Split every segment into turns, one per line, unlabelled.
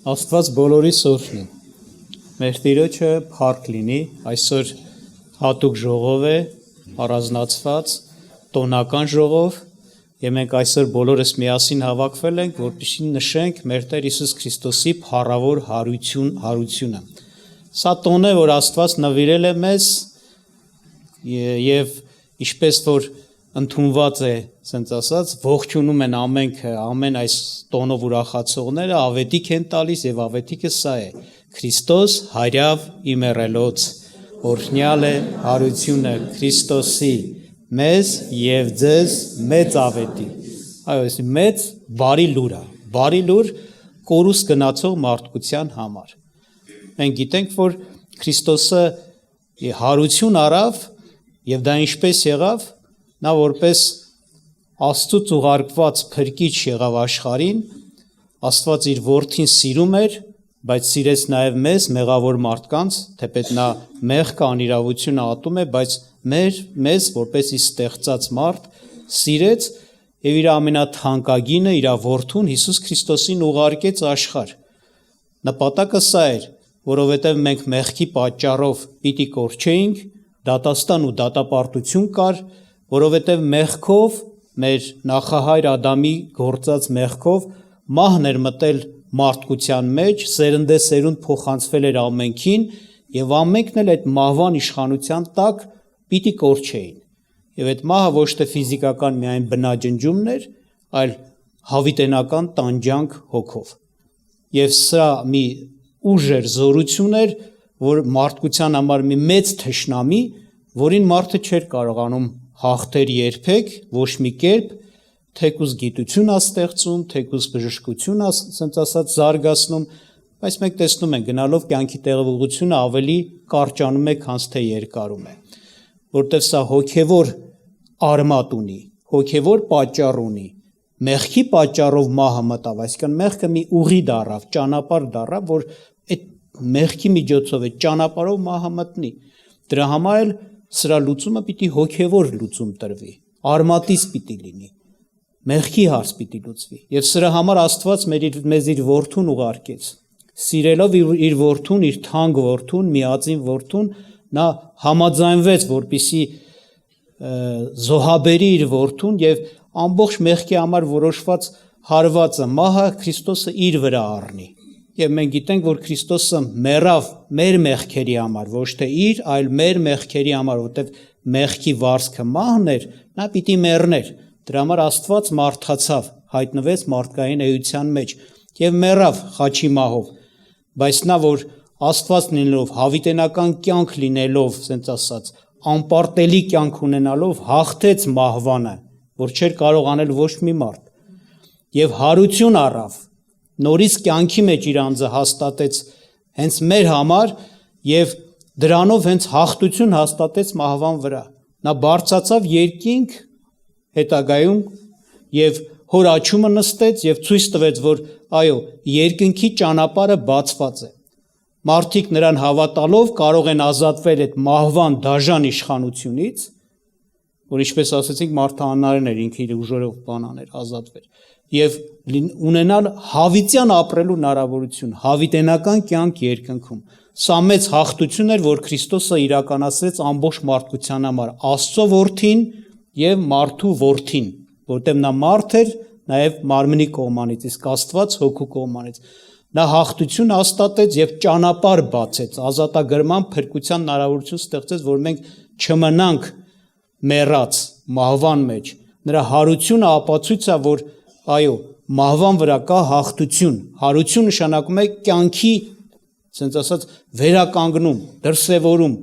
Աստված բոլորի սուրբն է։ Մեր Տիրոջը փառք լինի, այսօր հատուկ ժողով է, առանձնացված, տոնական ժողով, եւ մենք այսօր բոլորս միասին հավաքվել ենք, որպեսզի նշենք մեր Տեր Հիսուս Քրիստոսի փառավոր հարությունը։ Սա տոն է, որ Աստված նվիրել է մեզ եւ ինչպես որ ընդունված է, ասենց ասած, ողջունում են ամենքը, ամեն այս տոնով ուրախացողները ավետիք են տալիս եւ ավետիքը սա է. Քրիստոս հարյավ իմերելոց, օրհնյալ է հարությունը Քրիստոսի մեզ եւ ձեզ մեծ ավետիք։ Այո, այս մեծ բարի լուր է, բարի լուր կորուս գնացող մարդկության համար։ Մենք գիտենք, որ Քրիստոսը հարություն առավ եւ դա ինչպես եղավ, նա որպես Աստծուց ուղարկված փրկիչ եղավ աշխարհին, Աստված իր որդին սիրում էր, բայց սիրեց նաև մեզ մեղավոր մարդկանց, թեպետ նա մեղքը անիրավությունը ատում է, բայց մեզ որպես իր ստեղծած մարդ սիրեց եւ իր ամենաթանկագինը իր որդուն Հիսուս Քրիստոսին ուղարկեց աշխարհ։ Նպատակը սա էր, որովհետեւ մենք մեղքի պատճառով պիտի կորչեինք, դատաստան ու դատապարտություն կար, որովհետև մեղքով, մեր նախահայր Ադամի գործած մեղքով մահն էր մտել մարդկության մեջ, սերնդեսերունդ փոխանցվել էր ամենքին եւ ամենքն էլ այդ մահվան իշխանության տակ պիտի կորչեին։ Եվ այդ մահը ոչ թե ֆիզիկական միայն բնաջնջումն էր, այլ հավիտենական տանջանք հոգով։ Եվ սա մի ուժեր զորություն էր, որ մարդկության համար մի մեծ թշնամի, որին մարդը չէր կարողանում հաղթեր երբեք, ոչ մի կերպ, թեկուզ գիտություն է ստեղծում, թեկուզ բժշկություն է, ասենց ասած, զարգացնում, բայց մենք տեսնում ենք գնալով կյանքի տեղողությունը ավելի կարճանում է, քան թե երկարում է, որտեղ սա հոգևոր արմատ ունի, հոգևոր պատճառ ունի, մեղքի պատճառով մահը մտավ, այսինքն մեղքը մի ուղի դառավ, ճանապարհ դառավ, որ այդ մեղքի միջոցով այդ ճանապարհով մահը մտնի։ Դրա համար էլ սրա լուծումը պիտի հոգևոր լուծում տրվի, արմատից պիտի լինի, մեղքի հարց պիտի լուծվի։ Եվ սրա համար Աստված մեզ իր որդուն ուղարկեց, սիրելով իր որդուն, իր թանկ որդուն, միածին որդուն, նա համաձայնվեց, որպեսզի զոհաբերի իր որդուն եւ ամբողջ մեղքի համար որոշված հարվածը, մահը Քրիստոսը իր վրա առնի։ Եվ մենք գիտենք, որ Քրիստոսը մեռավ մեր մեղքերի համար, ոչ թե իր, այլ մեր մեղքերի համար, որտեղ մեղքի վարձքը մահն էր, նա պիտի մեռներ։ Դրա համար Աստված մարդացավ, հայտնվեց մարդկային էության մեջ եւ մեռավ խաչի մահով։ Բայց նա, որ Աստված լինելով, հավիտենական կյանք լինելով, ասենց ասած, անպարտելի կյանք ունենալով հաղթեց մահվանը, որ չէր կարող անել ոչ մի մարդ։ Եվ հարություն առավ, նորից կյանքի մեջ իր անձը հաստատեց հենց մեր համար եւ դրանով հենց հաղթություն հաստատեց մահվան վրա։ Նա բարձրացավ երկինք հետագայում եւ հոր աջումը նստեց եւ ցույց տվեց, որ այո, երկնքի ճանապարհը բացված է։ Մարդիկ նրան հավատալով կարող են ազատվել այդ մահվան դաժան իշխանությունից, որ ինչպես ասեցինք, մարդը անարեն էր, ինքը իր ուժերով բանաներ ազատվեր, եւ ունենալ հավիտյան ապրելու հնարավորություն, հավիտենական կյանք երկնքում։ Սա մեծ հաղթություն էր, որ Քրիստոսը իրականացրեց ամբողջ մարդկության համար, Աստծո որդին եւ մարդու որդին, որտեղ նա մարդ էր, նաեւ մարմնի կողմանից, իսկ Աստված հոգու կողմանից։ Նա հաղթություն հաստատեց եւ ճանապարհ բացեց, ազատագրման փրկության հնարավորություն ստեղծեց, որ մենք չմնանք մեռած մահվան մեջ։ Նրա հարությունը ապացույց է, որ այո, մահվան վրա կա հաղթություն։ Հարություն նշանակում է կյանքի, ասենց ասած, վերականգնում, դրսևորում,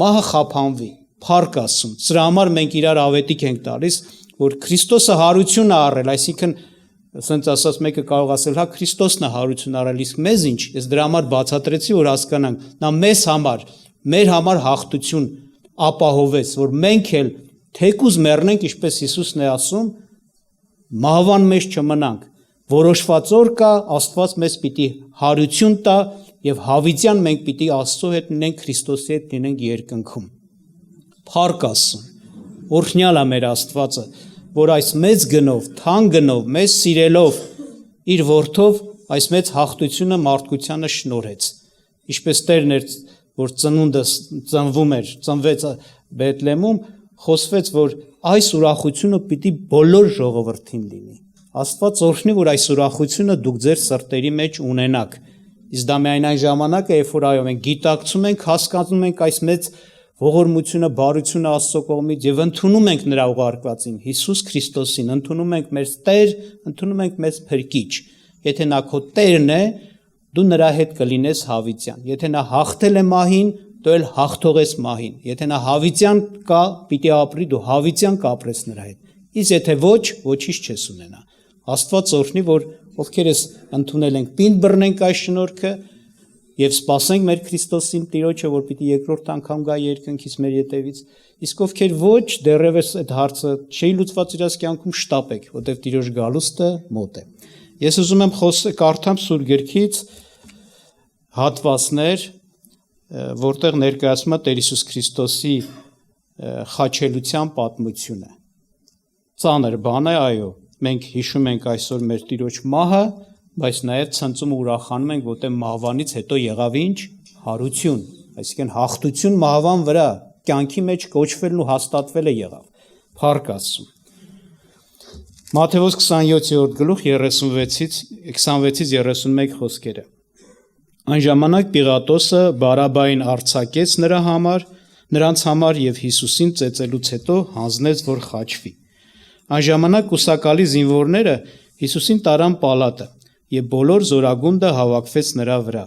մահը խափանվի, փառք Աստծուն։ Սրա համար մենք իրար ավետիք ենք տալիս, որ Քրիստոսը հարություն է առել, այսինքն ասենց ասած մեկը կարող ասել, հա Քրիստոսն է հարություն առել, իսկ մեզ ինչ։ Ես դրա համար բացատրեցի, որ հասկանանք, նա մեզ համար, մեր համար հաղթություն ապահովեց, որ մենք էլ թեկուզ մեռնենք, ինչպես Հիսուսն է ասում, մահվան մեջ չմնանք, որոշված օր կա, Աստված մեզ պիտի հարություն տա եւ հավիտյան մենք պիտի Աստծո հետ լինենք, Քրիստոսի հետ լինենք երկնքում։ Փառք Աստծուն, օրհնյալ է մեր Աստվածը, որ այս մեծ գնով, թանկ գնով, մեզ սիրելով իր որդով այս մեծ հաղթությունը մարդկությանը շնորհեց։ Ինչպես Տերն էր, որ ծնունդը ծնվեց Բեթլեմում, խոսվեց, որ այս ուրախությունը պիտի բոլոր ժողովրդին լինի։ Աստված օրհնի, որ այս ուրախությունը դուք ձեր սրտերի մեջ ունենաք։ Իսկ դա միայն այն ժամանակ է, երբ որ այո, մենք գիտակցում ենք, հասկանում ենք այս մեծ ողորմությունը, բարությունը Աստծո կողմից եւ ընդունում ենք նրա ուղարկվածին, Հիսուս Քրիստոսին, ընդունում ենք մեր Տեր, ընդունում ենք մեծ Փրկիչ։ Եթե նա քո Տերն է, դու նրա հետ կլինես հավիտյան։ Եթե նա հաղթել է մահին, դու էլ հաղթողես մահին։ Եթե նա հավիտյան կա, պիտի ապրի, դու հավիտյան կապրես նրա հետ։ Իսկ եթե ոչ, ոչինչ չես ունենա։ Աստված օրհնի, որ ովքեր ես ընդունել ենք, պինդ բռնենք այս շնորհքը եւ սպասենք մեր Քրիստոսին Տիրոջը, որ պիտի երկրորդ անգամ գա երկնքից մեր ետևից։ Իսկ ովքեր ոչ, դեռևս այդ հարցը չի լուծված իրաց կյանքում, շտապեք, որտեղ Տիրոջ գալուստը մոտ է։ Ես ուզում եմ կարդամ Սուրբ Գրքից հատվածներ, որտեղ ներկայացվում է Տեր Հիսուս Քրիստոսի խաչելության պատմությունը։ Ծանր բան է, այո, մենք հիշում ենք այսօր մեր Տիրոջ մահը, բայց նաև ցնծում ու ուրախանում ենք, որտեղ մահվանից հետո եղավ ինչ հարություն, այսինքն հաղթություն մահվան վրա, կյանքի մեջ կոչվելն ու հաստատվելը եղավ։ Փառք Աստծո։ Մատթեոս 27-րդ գլուխ 26-ից 31 խոսքերը։ Այն ժամանակ Պիղատոսը Բարաբային արձակեց նրանց համար եւ Հիսուսին ծեծելուց հետո հանձնեց, որ խաչվի։ Այն ժամանակ կուսակալի զինվորները Հիսուսին տարան պալատը եւ բոլոր զորագունդը հավաքվեց նրա վրա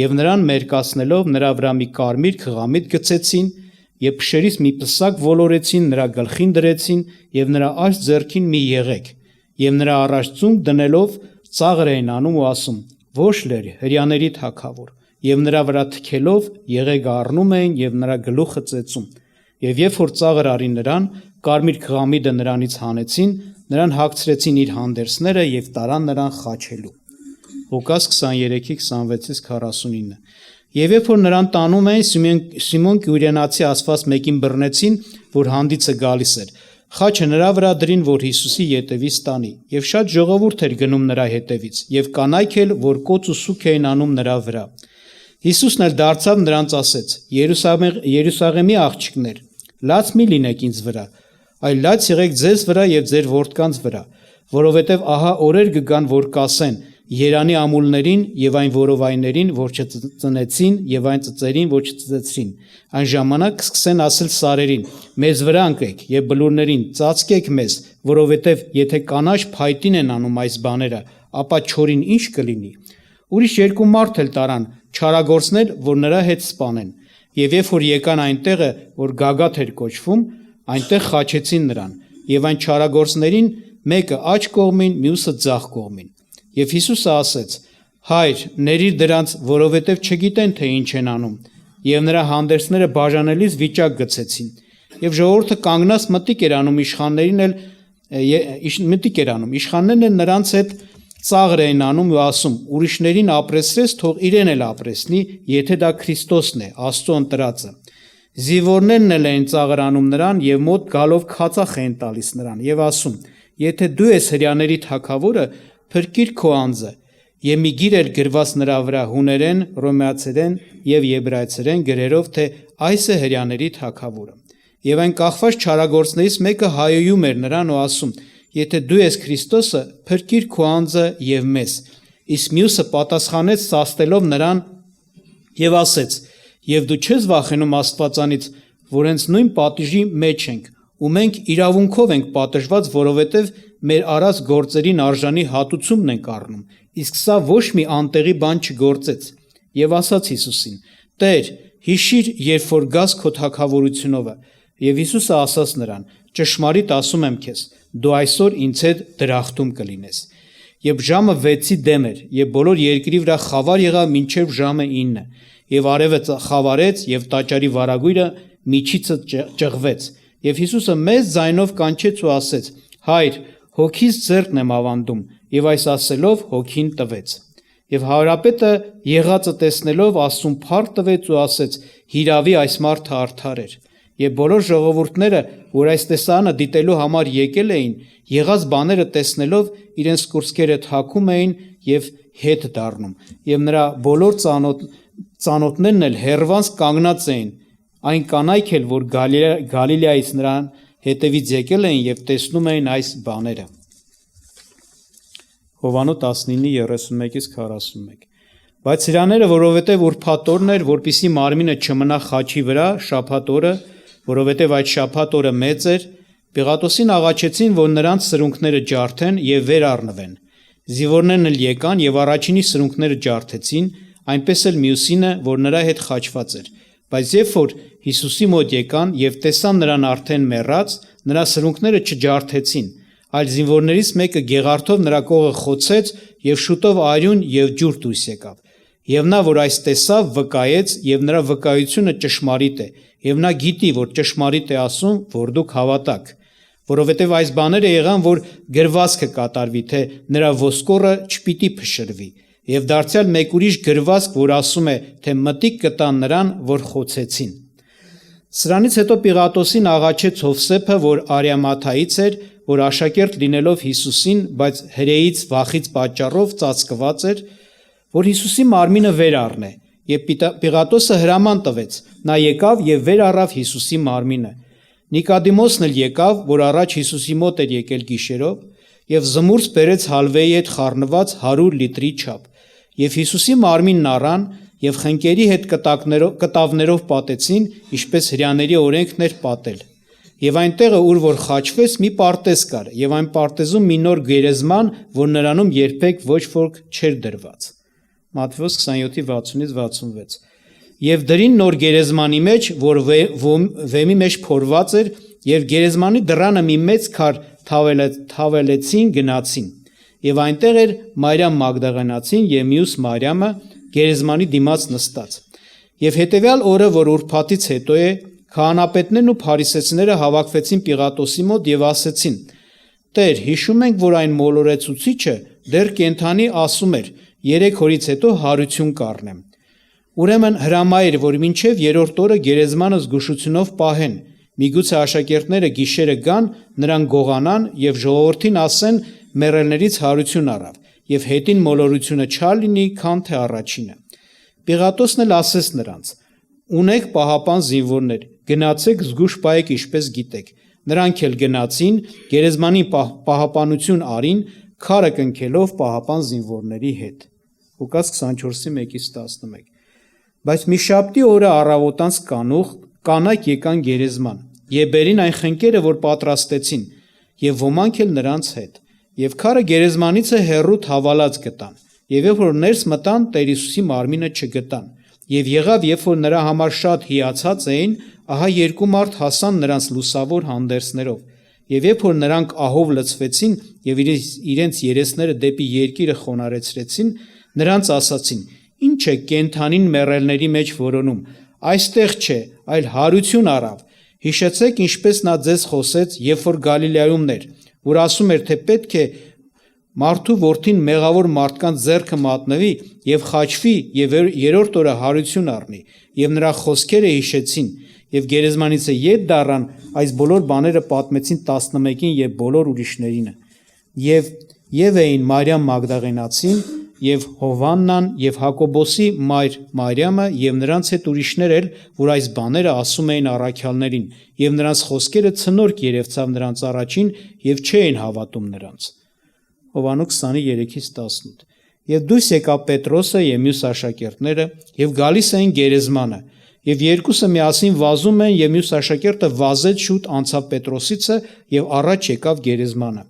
եւ նրան մերկացնելով նրա վրա մի կարմիր քղամիտ գցեցին եւ փշերից մի պսակ ոլորեցին, նրա գլխին դրեցին եւ նրա աջ ձեռքին մի եղեք եւ նրա առաջ ծունկ դնելով ծաղր էին անում ու ասում. «Ոչ լեր, հրյաների թագավոր», եւ նրա վրա թքելով եղեգ առնում էին եւ նրա գլուխը ծեծում։ Եվ երբ որ ծաղր արին նրան, կարմիր քղամիդը նրանից հանեցին, նրան հագցրեցին իր հանդերձները եւ տարան նրան խաչելու։ Ղուկաս 23:26-49։ Եվ երբ որ նրան տանում էին, Սիմոն Կյուրենացի ասված մեկին բռնեցին, որ հանդիցը գալիս էր։ Խաչը նրա վրա դրին, որ Հիսուսի ետևից տանի, եւ շատ ժողովուրդ էր գնում նրա հետևից, եւ կանայք էլ, որ կոծ ու սուք էին անում նրա վրա։ Հիսուսն էլ դարձավ նրանց ասեց. Երուսաղեմի աղջիկներ, լաց մի լինեք ինձ վրա, այլ լաց եղեք ձեզ վրա եւ ձեր որդկանց վրա, որովհետեւ ահա օրեր կգան, որ կասեն. Երանի ամուլներին եւ այն որովայներին, որ չծնեցին, եւ այն ծծերին, որ չծծեցրին։ Այն ժամանակ կսկսեն ասել սարերին. մեզ վրա ընկեք, եւ բլուրներին ծածկեք մեզ, որովհետեւ եթե կանաչ փայտին են անում այս բաները, ապա չորին ինչ կլինի։ Ուրիշ երկու մարդ էլ տարան, չարագործներ, որ նրա հետ սպանեն։ Եվ երբ որ եկան այնտեղը, որ Գագաթ էր կոչվում, այնտեղ խաչեցին նրան, եւ այն չարագործներին մեկը աջ կողմին, մյուսը ձախ կողմին։ Եվ Հիսուսը ասեց. Հայր, ների դրանց, որովհետև չգիտեն, թե ինչ են անում։ Եվ նրա հանդերձները բաժանելիս վիճակ գցեցին։ Եվ ժողովուրդը կանգնած մտիկ էր անում, իշխաններն էլ նրանց հետ ծաղր էին անում ու ասում. ուրիշներին ապրեսրես, թող իրեն էլ ապրեսնի, եթե դա Քրիստոսն է, Աստծո ընտրածը։ Զինվորներն էլ էին ծաղր անում նրան եւ մոտ գալով քացախ էին տալիս նրան եւ ասում. եթե դու ես հրյաների թագավորը, փրկիր քո անձը։ Եվ մի գիր էր գրված նրա վրա հուներեն, հռոմեացերեն եւ եբրայեցերեն գրերով, թե այս է հրյաների թագավորը։ Եվ այն կախված չարագործներից մեկը հայոյում էր նրան ու ասում. եթե դու ես Քրիստոսը, փրկիր քո անձը եւ մեզ։ Իսկ մյուսը պատասխանեց սաստելով նրան եւ ասեց. եւ դու չես վախենում Աստվածանից, որ հենց նույն պատիժի մեջ ենք, ու մենք իրավունքով ենք պատժված, որովհետեւ մեր արած գործերին արժանի հատուցումն ենք առնում, իսկ սա ոչ մի անտեղի բան չգործեց։ Եվ ասաց Հիսուսին. Տեր, հիշիր, երբ որ գաս քո թագավորությունովը։ Եվ Հիսուսը ասաց նրան. ճշմարիտ ասում եմ քեզ, դու այսօր ինձ հետ դրախտում կլինես։ Եվ ժամը 6-ի դեմ էր, եւ բոլոր երկրի վրա խավար եղավ մինչև ժամը 9, եւ արևը խավարեց, եւ տաճարի վարագույրը միջիցը ճղվեց։ Եվ Հիսուսը մեծ ձայնով կանչեց ու ասեց. Հայր, հոգիս ձեռքն եմ ավանդում, եւ այս ասելով հոգին տվեց։ Եվ հարապետը եղածը տեսնելով Աստծուն փառք տվեց ու ասեց. հիրավի այս մարդը արդար էր։ Եվ բոլոր ժողովուրդները, որ այս տեսարանը դիտելու համար եկել էին, եղած բաները տեսնելով իրենց կուրծքերը թակում էին եւ հետ դառնում, եւ նրա բոլոր ծանոթներն էլ հեռվանց կանգնած էին, այն կանայք էլ, որ Գալիլեայից նրան հետևից եկել էին եւ տեսնում էին այս բաները։ Հովանոս 19:31-41 Բայց հրաները, որովհետև ուրբաթ օրն էր, որպիսի մարմինը չմնա խաչի վրա շաբաթ օրը, որովհետև այդ շաբաթ օրը մեծ էր, Պիղատոսին աղաչեցին, որ նրանց սրունքները ջարդեն եւ վեր առնվեն։ Զինվորներն էլ եկան եւ առաջինի սրունքները ջարդեցին, այնպես էլ մյուսինը, որ նրա հետ խաչված էր։ Բայց երբ որ Հիսուսի մոտ եկան եւ տեսան նրան արդեն մեռած, նրա սրունքները չջարդեցին, այլ զինվորներից մեկը գեղարդով նրա կողը խոցեց եւ շուտով արյուն եւ ջուր դուրս եկավ։ Եվ նա, որ այս տեսավ, վկայեց, եւ նրա վկայությունը ճշմարիտ է, եւ նա գիտի, որ ճշմարիտ է ասում, որ դուք հավատաք, որովհետև այս բաները եղան, որ գրվածքը կատարվի, թե նրա ոսկորը չպիտի փշրվի, եւ դարձյալ մեկ ուրիշ գրվածք, որ ասում է, թե մտիկ կտան նրան, որ խոցեցին։ Սրանից հետո Պիղատոսին աղաչեց Հովսեփը, որ Արիամաթայից էր, որ աշակերտ լինելով Հիսուսին, բայց հրեից վախից պատճառով ծածկված էր, որ Հիսուսի մարմինը վեր առնե, եւ Պիղատոսը հրաման տվեց, նա եկավ եւ վեր առավ Հիսուսի մարմինը։ Նիկոդիմոսն էլ եկավ, որ առաջ Հիսուսի մոտ էր եկել գիշերով, եւ զմուրց բերեց հալվեի հետ խառնված 100 լիտրի չափ, եւ Հիսուսի մարմինն առան եւ խնկերի հետ կտավներով պատեցին, ինչպես հրյաների օրենքն էր պատել։ Եվ այնտեղը, ուր որ խաչվեց, մի պարտեզ կար, եւ այն պարտեզում մի նոր գերեզման, որ նրանում երբեք ոչ ոք չէր դրված։ Մատթեոս 27:60-66 Եվ դրին նոր գերեզմանի մեջ, որ վեմի մեջ փորված էր, եւ գերեզմանի դռանը մի մեծ քար թավելեցին, գնացին։ Եվ այնտեղ էր Մարիամ Մագդաղենացին եւ մյուս Մարիամը գերեզմանի դիմաց նստած։ Եվ հետեւյալ օրը, որ ուրբաթից հետո է, քահանապետներն ու փարիսեցիները հավաքվեցին Պիղատոսի մոտ եւ ասեցին. Տեր, հիշում ենք, որ այն մոլորեցուցիչը դեռ կենթանի ասում էր. 3 օրից հետո հարություն կառնեմ։ Ուրեմն հրամայր, որ մինչև 3-րդ օրը գերեզմանը զգուշությունով պահեն, միգուցե աշակերտները գիշերը գան, նրան գողանան եւ ժողովրդին ասեն մեռելներից հարություն առավ, եւ հետին մոլորությունը չար լինի, քան թե առաջինը։ Պիղատոսն էլ ասեց նրանց. Ունեք պահապան զինվորներ, գնացեք զգուշ պահեք ինչպես գիտեք։ Նրանք էլ գնացին, գերեզմանի պահապանություն արին, քարը կնքելով պահապան զինվորների հետ։ Ղուկաս 24:1-11 Բայց մի շաբթի օրը առավոտանց կանուխ կանայք եկան գերեզման եւ բերին այն խնկերը, որ պատրաստեցին, եւ ոմանք էլ նրանց հետ, եւ քարը գերեզմանից հեռու թավալած գտան, եւ երբ որ ներս մտան, Տեր Հիսուսի մարմինը չգտան, եւ եղավ, երբ որ նրա համար շատ հիացած էին, ահա 2 մարդ հասան նրանց լուսավոր հանդերձներով, եւ երբ որ նրանք ահով լցվեցին եւ իրենց երեսները դեպի երկիրը խոնարհեցրեցին, նրանց ասացին. Ինչ է կենթանին մեռելների մեջ որոնում, այստեղ չէ, այլ հարություն առավ։ Հիշեցեք, ինչպես նա ձեզ խոսեց, երբ որ Գալիլեայումն էր, որ ասում էր, թե պետք է մարդու որդին մեղավոր մարդկանց ձեռքը մատնվի եւ խաչվի եւ 3-րդ օրը հարություն առնի, եւ նրա խոսքերը հիշեցին, եւ գերեզմանից ետ դառան, այս բոլոր բաները պատմեցին 11-ին եւ բոլոր ուրիշներին։ Եվ էին Մարիամ Մագդաղենացին, եւ Հովաննան, եւ Հակոբոսի մայր Մարիամը, եւ նրանց հետ ուրիշներ էլ, որ այս բաները ասում էին առաքյալներին, եւ նրանց խոսքերը ցնորք երևցավ նրանց առաջին, եւ չէին հավատում նրանց։ Հովանոս 23:18 Եվ դուրս եկավ Պետրոսը եւ մյուս աշակերտները եւ գալիս էին գերեզմանը, եւ երկուսը միասին վազում են, եւ մյուս աշակերտը վազեց շուտ անցավ Պետրոսիցը եւ առաջ եկավ գերեզմանը։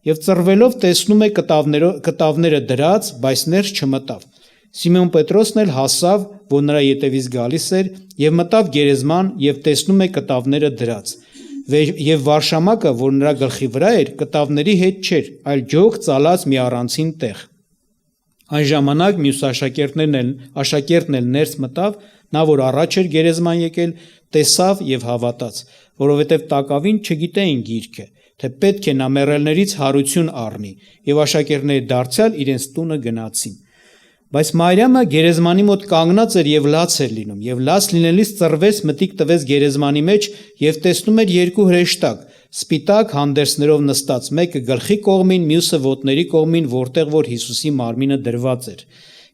Եվ ծռվելով տեսնում է կտավները դրած, բայց ներս չմտավ։ Սիմոն Պետրոսն էլ հասավ, որ նրա ետևից գալիս էր, եւ մտավ գերեզման եւ տեսնում է կտավները դրած։ Եվ վարշամակը, որ նրա գլխի վրա էր, կտավների հետ չէր, այլ ջոկ ծալած մի առանցին տեղ։ Այն ժամանակ մյուս աշակերտն էլ ներս մտավ, նա որ առաջ էր գերեզման եկել, տեսավ եւ հավատաց, որովհետեւ տակավին չգիտեին գիրքը, թե պետք է նա մեռելներից հարություն առնի, եւ աշակերտները դարձյալ իրենց տունը գնացին։ Բայց Մարիամը գերեզմանի մոտ կանգնած էր եւ լաց էր լինում, եւ լաց լինելիս ծռվեց, մտիկ տվեց գերեզմանի մեջ եւ տեսնում էր 2 հրեշտակ, սպիտակ հանդերձներով նստած, մեկը գլխի կողմին, մյուսը ոտների կողմին, որտեղ որ Հիսուսի մարմինը դրված էր։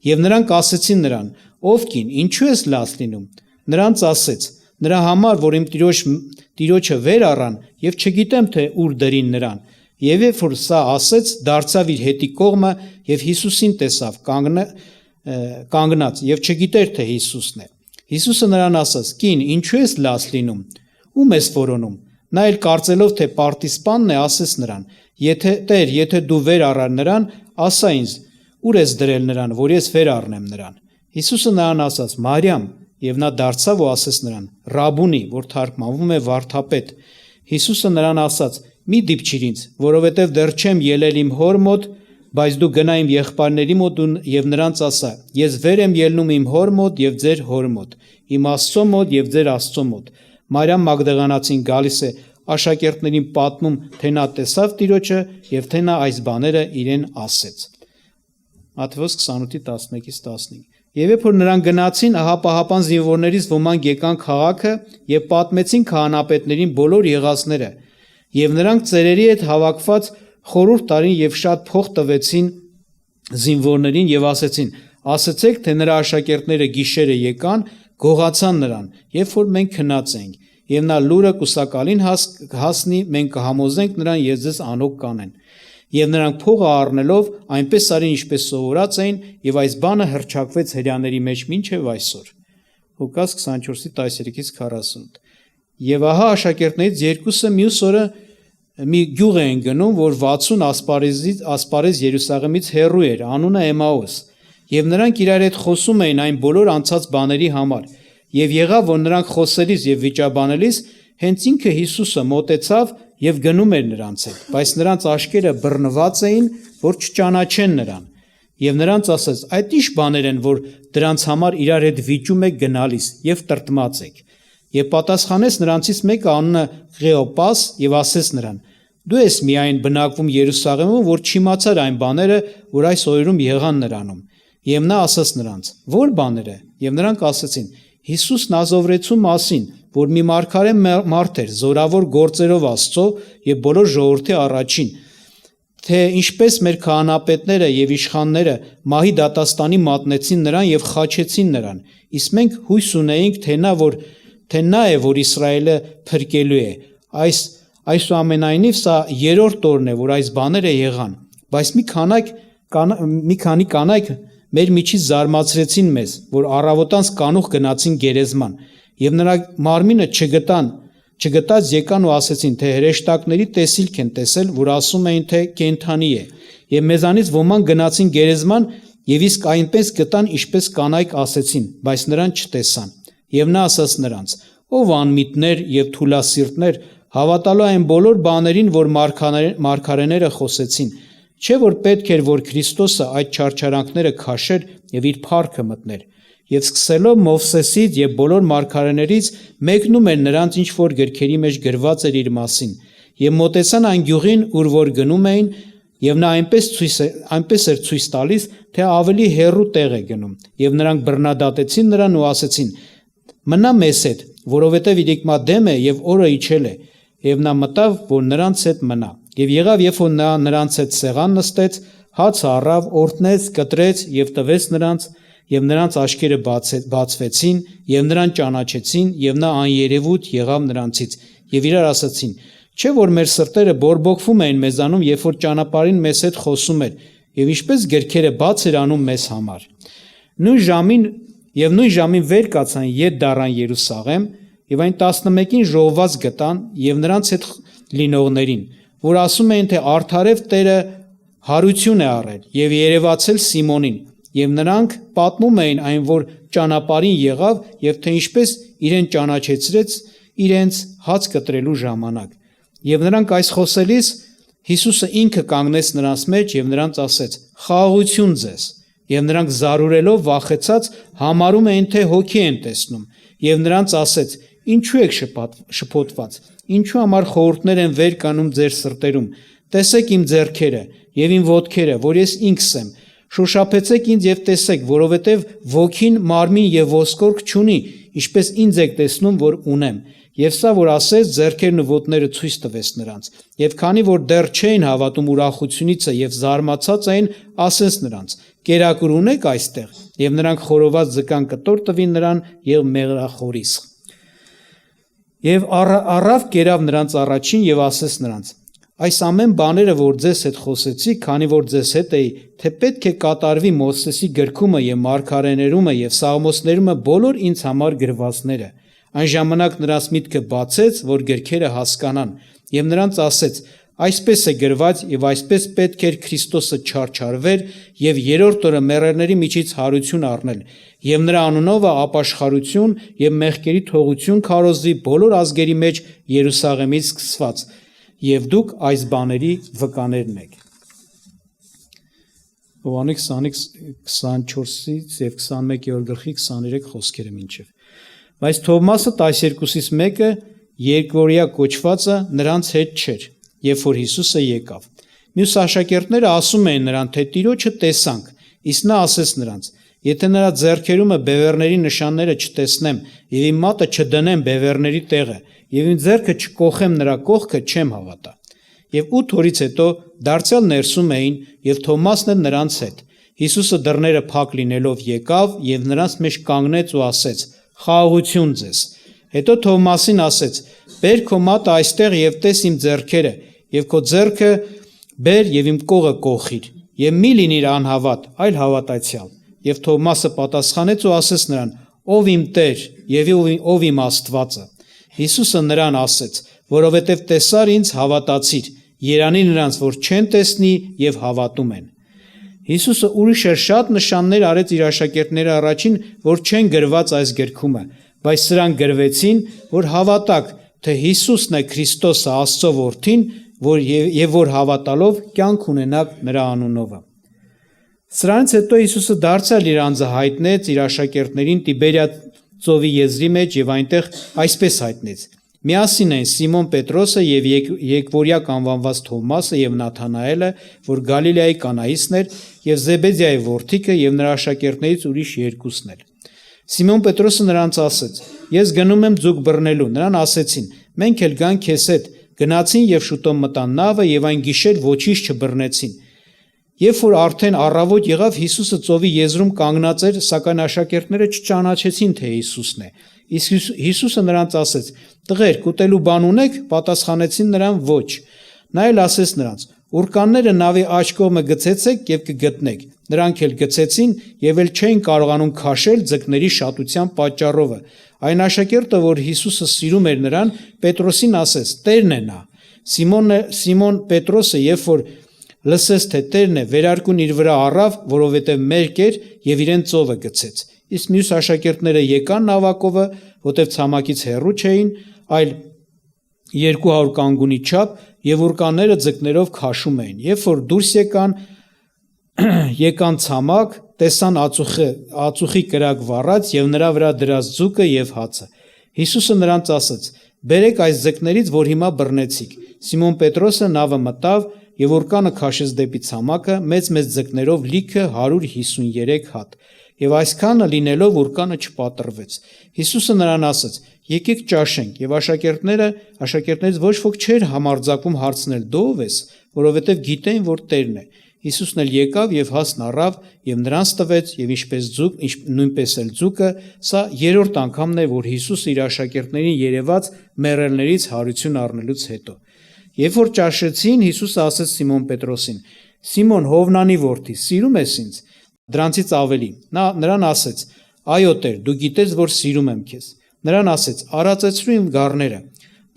Եվ նրանք ասեցին նրան. «Ով կին, ինչու ես լաց լինում»։ Նրանց ասեց. «Նրա համար, որ իմ տիրոջը վեր առան, եւ չգիտեմ, թե ուր դրին նրան»։ Եվ երբ որ սա ասեց, դարձավ իր հետի կողմը եւ Հիսուսին տեսավ կանգնած եւ չգիտեր, թե Հիսուսն է։ Հիսուսը նրան ասաց. «Կին, ինչու ես լաց լինում, ում ես որոնում»։ Նա էլ կարծելով, թե պարտիսպանն է, ասեց նրան. «Տեր, եթե դու վեր առար նրան, ասա ինձ, ուր ես դրել նրան, որ ես վեր առնեմ նրան»։ Հիսուսը նրան ասաց. «Մարիամ», եւ նա դարձավ ու ասեց նրան. «Ռաբունի», որ թարգմանվում է վարդապետ։ Հիսուսը նրան ասաց. «Մի դիպչիր ինձ, որովհետև դեռ չեմ ելել իմ հոր մոտ, բայց դու գնա իմ եղբայրների մոտ եւ նրանց ասա. ես վեր եմ ելնում իմ հոր մոտ եւ ձեր հոր մոտ, իմ Աստծո մոտ եւ ձեր Աստծո մոտ»։ Մարիամ Մագդաղանացին գալիս է աշակերտներին պատմում, թե նա տեսավ Տիրոջը եւ թե նա այս բաները իրեն ասեց։ Մատթեոս 28:11-15։ Եվ երբ որ նրանք գնացին, ահա պահապան զինվորներից ոմանք եկան քաղաքը եւ պատմեցին քահանապետներին բոլոր եղածները, եւ նրանք ծերերի հետ հավաքված խորհուրդ տարին եւ շատ փող տվեցին զինվորներին եւ ասեցին. «Ասացեք, թե նրա աշակերտները գիշերը եկան, գողացան նրան, երբ որ մենք քնած ենք, եւ նա լուրը կուսակալին հասնի, մենք կհամոզենք նրան եւ ձեզ անոք կանեն»։ Եվ նրանք փողը առնելով այնպես արին, ինչպես սովորած էին, եւ այս բանը հռչակվեց հրեաների մեջ մինչեւ այսօր։ Ղուկաս 24:13-40։ Եվ ահա աշակերտներից երկուսը մյուս օրը մի գյուղ էին գնում, որ 60 ասպարեզ Երուսաղեմից հեռու էր, անունը Էմաուս, եւ նրանք իրար հետ խոսում էին այն բոլոր անցած բաների համար։ Եվ եղավ, որ նրանք խոսելիս եւ վիճաբանելիս հենց ինքը Հիսուսը մոտեցավ եւ գնում էր նրանց հետ, բայց նրանց աշկերը բռնված էին, որ չճանաչեն նրան։ Եվ նրանց ասաց. «Այդ ի՞նչ բաներ են, որ դրանց համար իրար հետ վիճում եք գնալիս եւ տրտմած եք»։ Եվ պատասխանեց նրանցից մեկը անունը Ղեոպաս եւ ասեց նրան. «Դու ես միայն բնակվում Երուսաղեմում, որ չիմացար այն բաները, որ այս օրերում եղան նրանում»։ Եվ նա ասաց նրանց. «Ո՞ր բաները»։ Եվ նրանք ասեցին. «Հիսուս Նազովրեցու մասին, որ մի մարգարե մարդ էր, զորավոր գործերով Աստծո եւ բոլոր ժողովրդի առաջին, թե ինչպես մեր քահանապետները եւ իշխանները մահի դատաստանի մատնեցին նրան եւ խաչեցին նրան, իսկ մենք հույս ունեինք, թե նա է, որ Իսրայելը փրկելու է։ Այսուամենայնիվ սա երրորդ օրն է, որ այս բաները եղան, բայց մի քանի կանայք մեր միջից զարմացրեցին մեզ, որ առավոտանց կանուխ գնացին գերեզման եւ նրա մարմինը չգտած եկան ու ասեցին, թե հրեշտակների տեսիլք են տեսել, որ ասում էին, թե կենդանի է, եւ մեզանից ոմանք գնացին գերեզման եւ իսկ այնպես գտան, ինչպես կանայք ասեցին, բայց նրան չտեսան։ Եվ նա ասաց նրանց. «Ով անմիտներ եւ թուլասիրտներ, հավատալու այն բոլոր բաներին, որ մարգարեները խոսեցին, չէ՞ որ պետք էր, որ Քրիստոսը այդ չարչարանքները քաշեր եւ իր փառքը մտներ։ Եվ սկսելով Մովսեսից եւ բոլոր մարգարեներից մեկնում էր նրանց, ինչ որ գրքերի մեջ գրված էր իր մասին։ Եվ մոտեցան այն գյուղին, ուր որ գնում էին, եւ նա այնպես էր ցույց տալիս, թե ավելի հեռու տեղ է գնում։ Եվ նրանք բռնադատեցին նրան ու ասեցին. «Մնա մեզ հետ, որովհետև իրիկմա դեմ է եւ օրը իջել է»։ Եվ նա մտավ, որ նրանց հետ մնա։ Եվ եղավ, երբ որ նա նրանց հետ սեղան նստեց, հացը առավ, օրհնեց, կտրեց եւ տվեց նրանց, եւ նրանց աչքերը բացվեցին, եւ նրան ճանաչեցին, եւ նա աներևույթ եղավ նրանցից, եւ իրար ասացին. «Չէ՞ որ մեր սրտերը բորբոքվում էին մեզանում, երբ որ ճանապարհին մեզ հետ խոսում էր, եւ ինչպես գրքերը բաց էր անում մեզ համար»։ Նույն ժամին վեր կացան ետ դառան Երուսաղեմ, եւ այն 11-ին ժողոված գտան եւ նրանց հետ լինողներին, որ ասում էին, թե արդարև Տերը հարություն է առել եւ երևացել Սիմոնին, եւ նրանք պատմում էին այն, որ ճանապարհին եղավ եւ թե ինչպես իրեն ճանաչեցրեց իրենց հաց կտրելու ժամանակ։ Եվ նրանք այս խոսելիս Հիսուսը ինքը կանգնեց նրանց մեջ եւ նրանց ասեց. «Խաղաղություն ձեզ»։ Եվ նրանք զարուրելով վախեցած համարում էին, թե հոգի են տեսնում, եւ նրանց ասեց. «Ինչու եք շփոթված, ինչու համար խորհուրդներ են վեր կանում ձեր սրտերում, տեսեք իմ ձեռքերը եւ իմ ոտքերը, որ ես ինքս եմ, շոշափեցեք ինձ եւ տեսեք, որովհետեւ ոգին մարմին եւ ոսկորք չունի, ինչպես ինձ եք տեսնում, որ ունեմ, Եվ սա, որ ասեց, ձեռքերն ու ոտները ցույց տվեց նրանց։ Եվ քանի որ դեռ չէին հավատում ուրախությունիցը եւ զարմացած էին, ասեց նրանց. «Կերակուր ունեք այստեղ»։ Եվ նրանք խորոված ձկան կտոր տվին նրան եւ մեղրախորիս։ Եվ առավ կերավ նրանց առաջին եւ ասեց նրանց. «Այս ամեն բաները, որ ձեզ հետ խոսեցի, քանի որ ձեզ հետ էի, թե պետք է կատարվի Մովսեսի գրքումը եւ մարգարեներումը եւ սաղմոսներումը բոլոր ինձ համար գրվածները»։ Այն ժամանակ նրանց միտքը բացեց, որ գրքերը հասկանան, եւ նրանց ասեց. «Այսպես է գրված եւ այսպես պետք էր Քրիստոսը չարչարվեր եւ երրորդ օրը մեռելների միջից հարություն առնել եւ նրա անունով ապաշխարություն եւ մեղքերի թողություն քարոզվի բոլոր ազգերի մեջ Երուսաղեմից սկսված, եւ դուք այս բաների վկաներն եք»։ Հովհաննես 24-ից եւ 21-րդ գլխի 23 խոսքերը մինչեւ։ Բայց Թովմասը 12-ից մեկը Երկվորյա կոչվածը նրանց հետ չէր, երբ որ Հիսուսը եկավ։ Մյուս աշակերտները ասում էին նրան, թե Տիրոջը տեսանք, իսկ նա ասեց նրանց. «Եթե նրա ձեռքերումը բևեռների նշանները չտեսնեմ եւ իմ մատը չդնեմ բևեռների տեղը եւ իմ ձեռքը չկոխեմ նրա կողքը, չեմ հավատա»։ Եվ 8 օրից հետո դարձյալ ներսում էին եւ Թովմասն էլ նրանց հետ։ Հիսուսը դռները փակ լինելով եկավ եւ նրանց մեջ կանգնեց ու ասեց. «Խաղաղություն ձեզ»։ Հետո Թովմասին ասեց. «Բեր քո մատը այստեղ եւ տես իմ ձեռքերը, եւ քո ձեռքը բեր եւ իմ կողը կոխիր, եւ մի լինիր անհավատ, այլ հավատացյալ»։ Եվ Թովմասը պատասխանեց ու ասեց նրան. «Ով իմ Տեր եւ ով իմ Աստվածը»։ Հիսուսը նրան ասեց. «Որովհետեւ տեսար ինձ, հավատացիր, երանի նրանց, որ չեն տեսնի եւ հավատում են»։ Հիսուսը ուրիշ շատ նշաններ արեց իր աշակերտների առաջին, որ չեն գրված այս գրքումը, բայց սրանք գրվեցին, որ հավատաք, թե Հիսուսն է Քրիստոսը, Աստծո Որդին, եւ որ հավատալով կյանք ունենաք նրա անունով։ Սրանից հետո Հիսուսը դարձյալ իր անձը հայտնեց իր աշակերտներին Տիբերիա ծովի եզրի մեջ եւ այնտեղ այսպես հայտնեց. Միասին էին Սիմոն Պետրոսը եւ Երկվորյակ անվանված Թովմասը եւ Նաթանայելը, որ Գալիլեայի Կանայիսն էր, եւ Զեբեդեայի որդիկը եւ նրա աշակերտներից ուրիշ երկուսն էլ։ Սիմոն Պետրոսը նրանց ասեց. «Ես գնում եմ ձուկ բռնելու»։ Նրան ասեցին. «Մենք էլ գանք քեզ հետ»։ Գնացին եւ շուտով մտան նավը եւ այն գիշեր ոչինչ չբռնեցին։ Երբ որ արդեն առավոտ եղավ, Հիսուսը ծովի եզրում կանգնած էր, սակայն աշակերտները չճանաչեցին, թե Հիսուսն է։ Իսկ Հիսուսը նրանց ասեց. «Տղերք, ուտելու բան ունե՞ք»։ Պատասխանեցին նրան. «Ոչ»։ Նա էլ ասեց նրանց. «Ուրկանները նավի աջ կողմը գցեցեք եւ կգտնեք»։ Նրանք էլ գցեցին եւ էլ չէին կարողանում քաշել ձկների շատության պատճառով։ Այն աշակերտը, որ Հիսուսը սիրում էր նրան, Պետրոսին ասեց. «Տերն է նա»։ Սիմոն Պետրոսը, երբ որ լսեց, թե Տերն է, վերարկուն իր վրա առավ, որովհետև մերկ էր եւ իրեն ծովը գցեց։ Իսկ մյուս աշակերտները եկան նավակովը, որտեղ ցամաքից հեռու չէին, այլ 200 կանգունի չափ եւ ուրկանները ձկներով քաշում էին։ Երբ որ դուրս եկան ցամաք, տեսան ածուխի կրակ վառած եւ նրա վրա դրած ձուկը եւ հացը։ Հիսուսը նրանց ասաց. «Բերեք այս ձկներից, որ հիմա բռնեցիք»։ Սիմոն Պետրոսը նավը մտավ եւ ուրկանը քաշեց դեպի ցամաքը, մեծ ձկներով լիքը 153 հատ։ Եվ այսքանը լինելով ուրկանը չպատրվեց։ Հիսուսը նրան ասաց. «Եկեք ճաշենք»։ Եվ աշակերտներից ոչ ոք չէր համարձակվում հարցնել. «Դու ով ես», որովհետև գիտեին, որ Տերն է։ Հիսուսն էլ եկավ եւ հասն առավ եւ նրանց տվեց եւ նույնպես էլ ձուկը։ Սա երրորդ անգամն է, որ Հիսուսը իր աշակերտներին երևաց մեռելներից հարություն առնելուց հետո։ Երբ որ ճաշեցին, Հիսուսը ասեց Սիմոն Պետրոսին. «Սիմոն, Հովնանի որդի, սիրում ես ինձ»։ Դրանցից ավելի։ Նա նրան ասեց. «Այո, Տեր, դու գիտես, որ սիրում եմ քեզ»։ Նրան ասեց. «Արածեցրու իմ գառները»։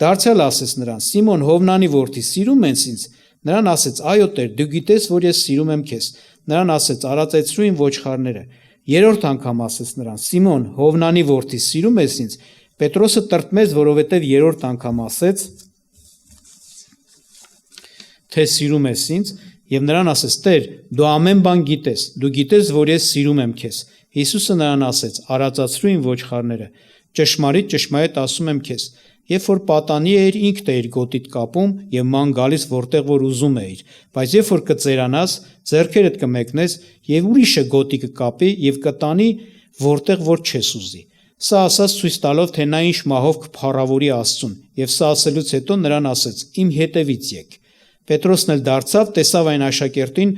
Դարձյալ ասեց նրան. «Սիմոն, Հովնանի որդի, սիրում ես ինձ»։ Նրան ասեց. «Այո, Տեր, դու գիտես, որ ես սիրում եմ քեզ»։ Նրան ասեց. «Արածեցրու իմ ոչխարները»։ Երրորդ անգամ ասեց նրան. «Սիմոն, Հովնանի որդի, սիրում ես ինձ»։ Պետրոսը տրտմեց, որովհետև երրորդ անգամ ասեց, թե սիրում ես ինձ, եւ նրան ասեց. «Տեր, դու ամեն բան գիտես, դու գիտես, որ ես սիրում եմ քեզ»։ Հիսուսը նրան ասեց. «Արածացրու իմ ոչխարները։ Ճշմարիտ, ճշմարիտ ասում եմ քեզ, երբ որ պատանի էիր, ինքդ էիր գոտիդ կապում եւ ման գալիս, որտեղ որ ուզում էիր, բայց երբ որ կծերանաս, ձեռքերդ կմեկնես եւ ուրիշը գոտի կկապի եւ կտանի, որտեղ որ չես ուզի»։ Սա ասաց ցույց տալով, թե նա ինչ մահով կփառավորի Աստծուն, եւ սա ասելուց հետո նրան ասեց. «Իմ հետևից եք»։ Պետրոսն էլ դարձավ, տեսավ այն աշակերտին,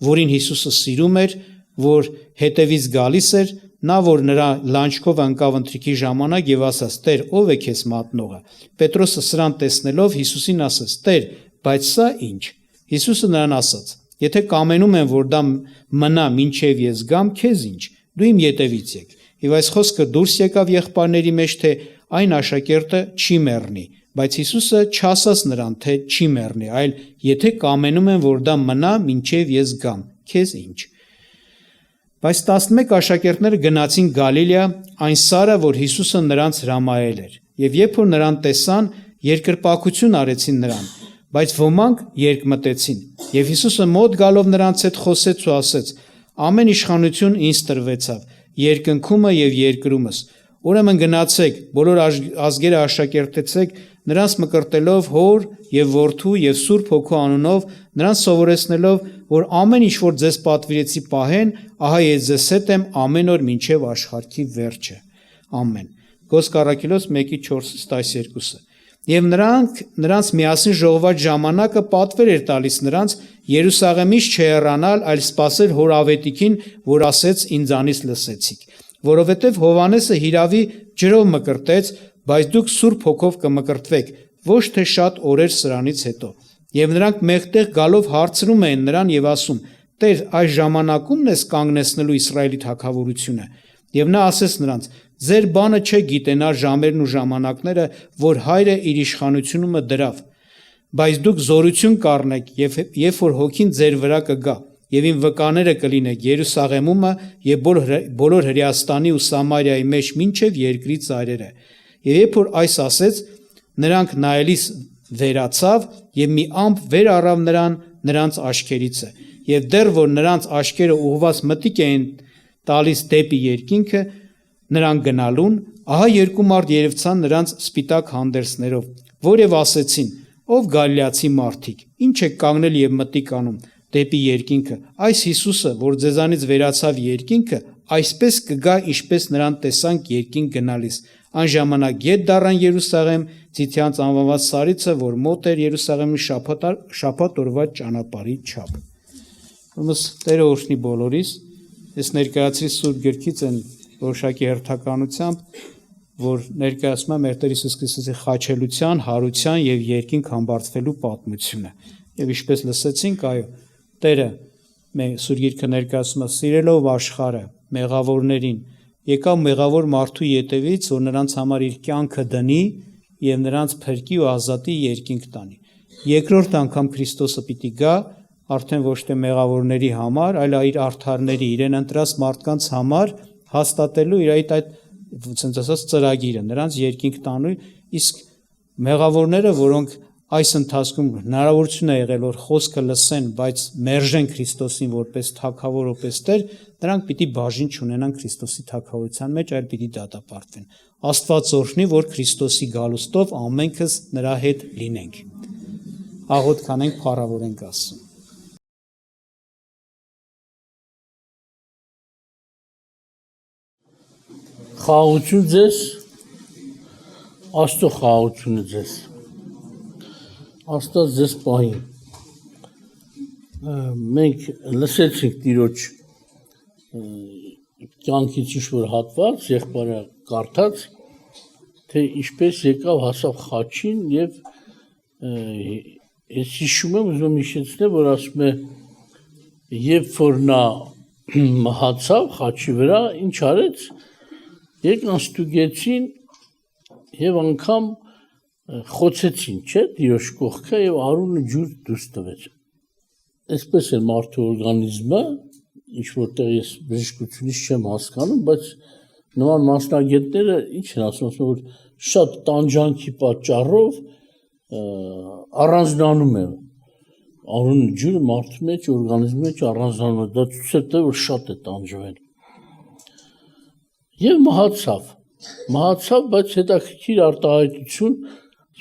որին Հիսուսը սիրում էր, որ հետևից գալիս էր, նա որ նրա լանջկով ընկավ ընթրիքի ժամանակ եւ ասաց. «Տեր, ով է քեզ մատնողը»։ Պետրոսը սրան տեսնելով Հիսուսին ասաց. «Տեր, բայց սա ինչ»։ Հիսուսը նրան ասաց. «Եթե կամենում եմ, որ դա մնա մինչև ես գամ, քեզ ինչ, դու իմ ետևից եք»։ Եվ այս խոսքը դուրս եկավ եղբայրների մեջ, թե այն աշակերտը չի մեռնի, բայց Հիսուսը չասաց նրան, թե չի մեռնի, այլ եթե կամենում եմ, որ դա մնա մինչև ես գամ, քեզ ինչ։ Բայց 11 աշակերտները գնացին Գալիլեա, այն սարը, որ Հիսուսը նրանց հրամայել էր, եւ երբ որ նրան տեսան, երկրպագություն արեցին նրան, բայց ոմանք երկմտեցին։ Եվ Հիսուսը մոտ գալով նրանց հետ խոսեց ու ասեց. «Ամեն իշխանություն ինձ տրվեցավ, երկնքումը եւ երկրումս։ Ուրեմն գնացեք, բոլոր ազգերը աշակերտեցեք, նրանց մկրտելով Հոր եւ Որդու եւ Սուրբ Հոգու անունով, նրանց սովորեցնելով, որ ամեն ինչ որ ձեզ պատվիրեցի պահեն, ահա ես ձեզ հետ եմ ամեն օր մինչև աշխարհի վերջը»։ Ամեն։ Գործք Առաքելոց 1:4-12։ Եվ նրանց միասին ժողոված ժամանակը պատվեր էր տալիս նրանց Երուսաղեմից չհեռանալ, այլ սպասել Հոր ավետիքին, որ ասեց. «Ինձանից լսեցիք»։ Որովհետև Հովհաննեսը հիրավի ջրով մկրտեց, բայց դուք Սուրբ Հոգով կմկրտվեք, ոչ թե շատ օրեր սրանից հետո։ Եվ նրանք մեղտեղ գալով հարցնում էին նրան եւ ասում. «Տեր, այս ժամանակումն ես կանգնեցնելու Իսրայելի թագավորությունը»։ Եվ նա ասեց նրանց. «Ձեր բանը չէ գիտենալ ժամերն ու ժամանակները, որ Հայրը իր իշխանությունը դրավ, բայց դուք զորություն կառնեք, երբ որ Հոգին ձեր վրա կգա, եւ իմ վկաները կլինեք Երուսաղեմում եւ բոլոր Հրեաստանի ու Սամարիայի մեջ մինչեւ երկրի ծայրերը»։ Եվ երբ որ այս ասեց, նրանք նայելիս վերացավ եւ մի ամպ վեր առավ նրանց աչքերիցը։ Եվ դեռ որ նրանց աչքերը ուղված մտիկ էին տալիս դեպի երկինքը նրանք գնալուն, ահա երկու մարդ երևցան նրանց սպիտակ հանդերձներով, որև ասեցին. «Ով գալիլեացի մարդիկ, ինչ եք կանգնել եւ մտիկ անում դեպի երկինքը, այս Հիսուսը, որ ձեզանից վերացավ երկինքը, այսպես կգա, ինչպես նրան տեսանք երկինք գնալիս»։ Այն ժամանակ ետ դառան Երուսաղեմ, Ձիթյանց անվանված սարիցը, որ մոտ էր Երուսաղեմի շաբաթ օրվա ճանապարհի չափ։ Ուրեմն Տերը օրհնի բոլորիս։ Ես ներկայացրի Սուրբ Գրքից այն որոշակի հերթականությամբ, որ ներկայացնում է մեր Տեր Հիսուս Քրիստոսի խաչելության, հարության եւ երկինք համբարձվելու պատմությունը։ Եվ ինչպես լսեցինք, այո, Տերը մեր Սուրբ Գիրքը ներկայացնում է սիրելով աշխարհը, մեղավորներին, եկավ մեղավոր մարդու ետևից, որ նրանց համար իր կյանքը դնի եւ նրանց փրկի ու ազատի երկինք տանի։ Երկրորդ անգամ Քրիստոսը պիտի գա, արդեն ոչ թե մեղավորների համար, այլ իր արդարների, իրեն ընտրած մարդկանց համար հաստատելու իր այդ ցենց ասած ծրագիրը, նրանց երկինք տանու, իսկ մեղավորները, որոնք այս ընթացքում հնարավորություն է եղել, որ խոսքը լսեն, բայց մերժեն Քրիստոսին որպես թագավոր, որպես Տեր, նրանք պիտի բաժին չունենան Քրիստոսի թագավորության մեջ, այլ պիտի դատապարտվեն։ Աստված օրհնի, որ Քրիստոսի գալուստով ամենքս նրա հետ լինենք։ Աղոթ կանենք, փառավորենք Աստծուն։
Խաղաղություն ձեզ, Աստծո խաղաղությունը ձեզ, Աստված ձեզ պահի։ Մենք լսեցինք Տիրոջ կյանքից ինչ-որ հատված, եղբայրը կարդաց, թե ինչպես եկավ հասավ խաչին եւ ես հիշում եմ, ուզում եմ հիշեցնել, որ ասում է, երբ որ նա մահացավ խաչի վրա, ինչ արեց, եկան ստուգեցին եւ անգամ խոցեցին, չէ՞, Տիրոջ կողքը եւ արունը ջուր դուրս տվեց։ Այսպես է մարդու օրգանիզմը, ինչ որտեղ ես բժշկությունից չեմ հասկանում, բայց նման մասնագետները ինչ են ասում, որ շատ տանջանքի պատճառով առանձնանում է արունը ջուրը մարդու մեջ, օրգանիզմի մեջ առանձնանում է, դա ցույց է տալիս, որ շատ է տանջվել։ Եվ մահացավ, բայց հետաքրքիր արտահայտություն,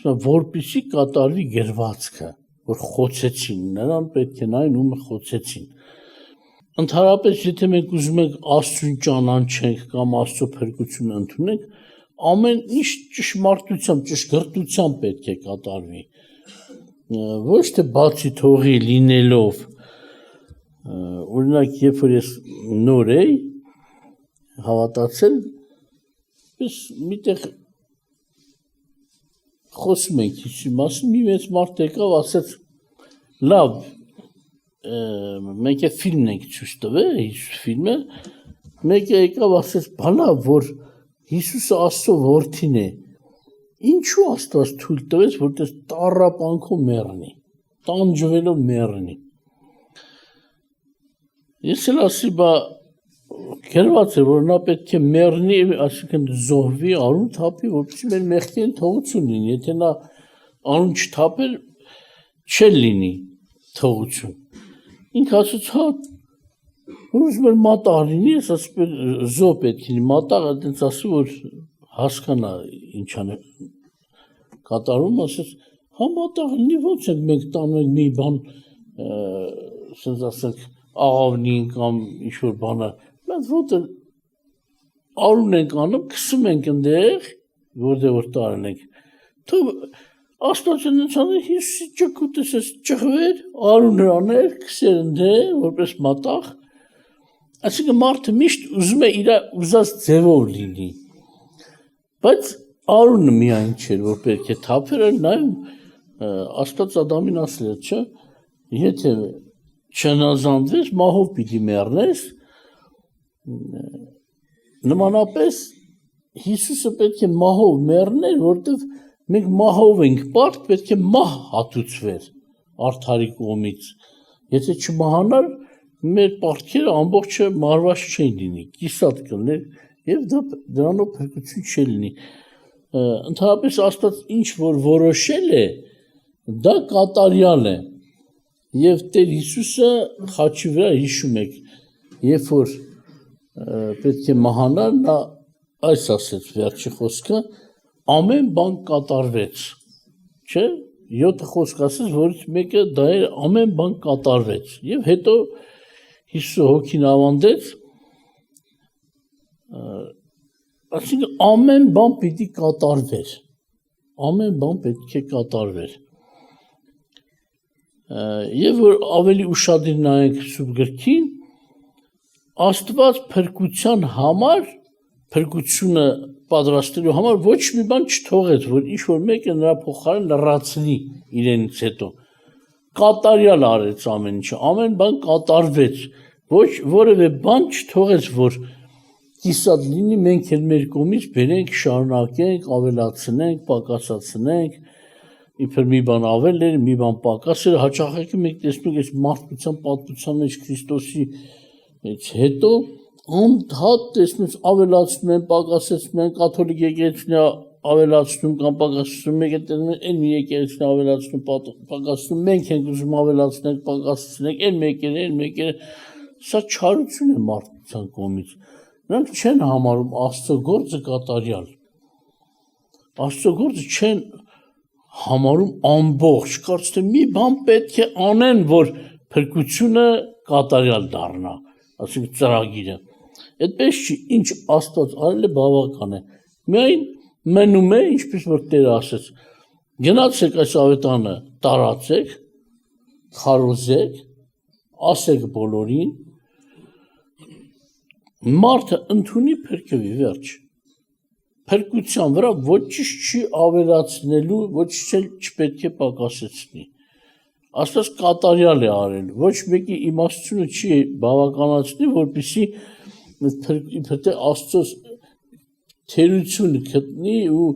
որպեսզի կատարվի գրվածքը, որ խոցեցին, նրան պետք է նայն ումը խոցեցին։ Ընդհանրապես եթե մենք ուզում ենք Աստծուն ճանաչենք կամ Աստծո փրկությունը ընդունենք, ամեն ինչ ճշմարտությամբ, ճշգրտությամբ պետք է կատարվի։ Ոչ թե բացի թողի լինելով։ Օրինակ, երբ որ ես նոր էի հավատացել, պես միտեղ խոսում ենք Հիսուսի մասին, մի մեծ մարդ եկավ, ասաց, լավ, մենք է ֆիլմն ենք ցույց տվել, Հիսուս ֆիլմը, մեկը եկավ, ասաց, բալա, որ Հիսուսը Աստծո որդին է, ինչու Աստված թույլ տվեց, որտես տառապանքով մեռնի, տանջվելով մեռնի։ Ես էլ ասի, բա գրված է, որ նա պետք է մեռնի, այսինքն զոհվի, արուն թափի, որպեսզի մեր մեղքերին թողություն լինի, եթե նա արուն չթափեր, չէր լինի թողություն։ Ինքը ասաց, հա, որ ուզում էր մատաղ լինի, ես ասում զոհ պետք լինի, մատաղը դենց ասի, որ հասկանա ինչան է կատարում, ասաց, հա մատաղ լինի, ոնց ենք մենք տանում ենք մի բան, ասենց ասենք, աղավնին կամ ինչ-որ բանը, մենք ոտը արուն ենք անում, կսում ենք ընդեղ, որտեղ որ տարել ենք, թող Աստված ընցանել Հիսուսի ճկուտս ես ճղվեր, արուներ աներ, կսեր ընդեղ, որպես մատաղ, այսինքն մարդը միշտ ուզում է իր ուզած ձևով լինի, բայց արունը միայն չէր, որ պետք է թափեր, նայում Աստված Ադամին ասել է, չէ, եթե չհնազանդվես, մահով պիտի մեռնես, նմանապես Հիսուսը պետք է մահով մեռներ, որտև մենք մահով ենք պարտ, պետք է մահ հատուցվեր արդարի կողմից, եթե չմահանար, մեր պարտքերը ամբողջը մարված չեն լինի, կիսատ կլներ և դրանով փրկություն չի լինի։ Ընդհանրապես Աստված ինչ որ որոշել է, դա կատարյալ է և Տեր Հիսուսը խաչի վրա հիշում եք, երբ որ պետք է մահանար, նա այս ասեց վերջի խոսքը, ամեն բան կատարվեց, չէ, 7 խոսք ասեց, որից մեկը դա էր ամեն բան կատարվեց և հետո Հիսուսը հոգին ավանդեց, այսինքն ամեն բան պիտի կատարվեր, ամեն բան պետք է կատարվեր և որ ավելի ուշադիր նայենք Սուրբ գրքին, Աստված փրկության համար, փրկությունը պատրաստելու համար ոչ մի բան չթողեց, որ ինչ-որ մեկը նրա փոխարեն լրացնի իրենից հետո, կատարյալ արեց ամեն ինչը, ամեն բան կատարվեց, ոչ որևէ բան չթողեց, որ կիսատ լինի, մենք էլ մեր կողմից բերենք, շարունակենք, ավելացնենք, պակասացնենք, իբր մի բան ավել էր, մի բան պակաս էր, հաճախակի մենք տեսնում ենք այս մարդկության պատմության մեջ Քրիստոսի հետո անդադ տեսնես ավելացնում են, պակասեցնում են, կաթոլիկ եկեղեցին ավելացնում կամ պակասեցնում, մեկ է տեսնում են, մի եկեղեցին ավելացնում, պակասեցնում, մենք ենք ուզում ավելացնենք, պակասեցնենք, մեկերը, սա չարություն է մարդկության կողմից, նրանք չեն համարում Աստծո գործը կատարյալ, Աստծո գործը չեն համարում ամբողջ, կարծես թե մի բան պետք է անեն, որ փրկությունը կատարյալ դառնա, այսինքն ծրագիրը։ Այդպես չի, ինչ Աստված արել է բավական է։ Միայն մնում է, ինչպես որ Տերը ասեց, գնացեք այս ավետարանը տարածեք, քարոզեք, ասեք բոլորին, մարդը ընդունի փրկվի, վերջ։ Փրկության վրա ոչինչ չի ավելացնելու, ոչինչ չպետք է պակասեցնի։ Աստված կատարյալ է արել, ոչ մեկի իմաստությունը չի բավականացնի, որպեսզի իբրե Աստծո թերությունը գտնի ու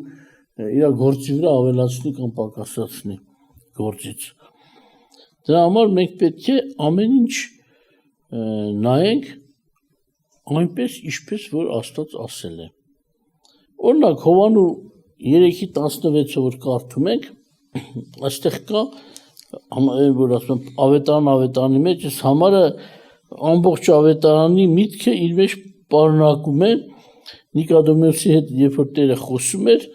իր գործի վրա ավելացնի կամ պակասացնի գործից։ Դրա համար մենք պետք է ամեն ինչ նայենք այնպես, ինչպես որ Աստված ասել է։ Օրինակ Հովանու 3:16-ը որ կարդում ենք, այստեղ կա որ ասում եմ ավետարանի մեջ ես համարը ամբողջ ավետարանի միտքը իր մեջ պարունակում է Նիկոդեմոսի հետ երբ որ Տերը խոսում էր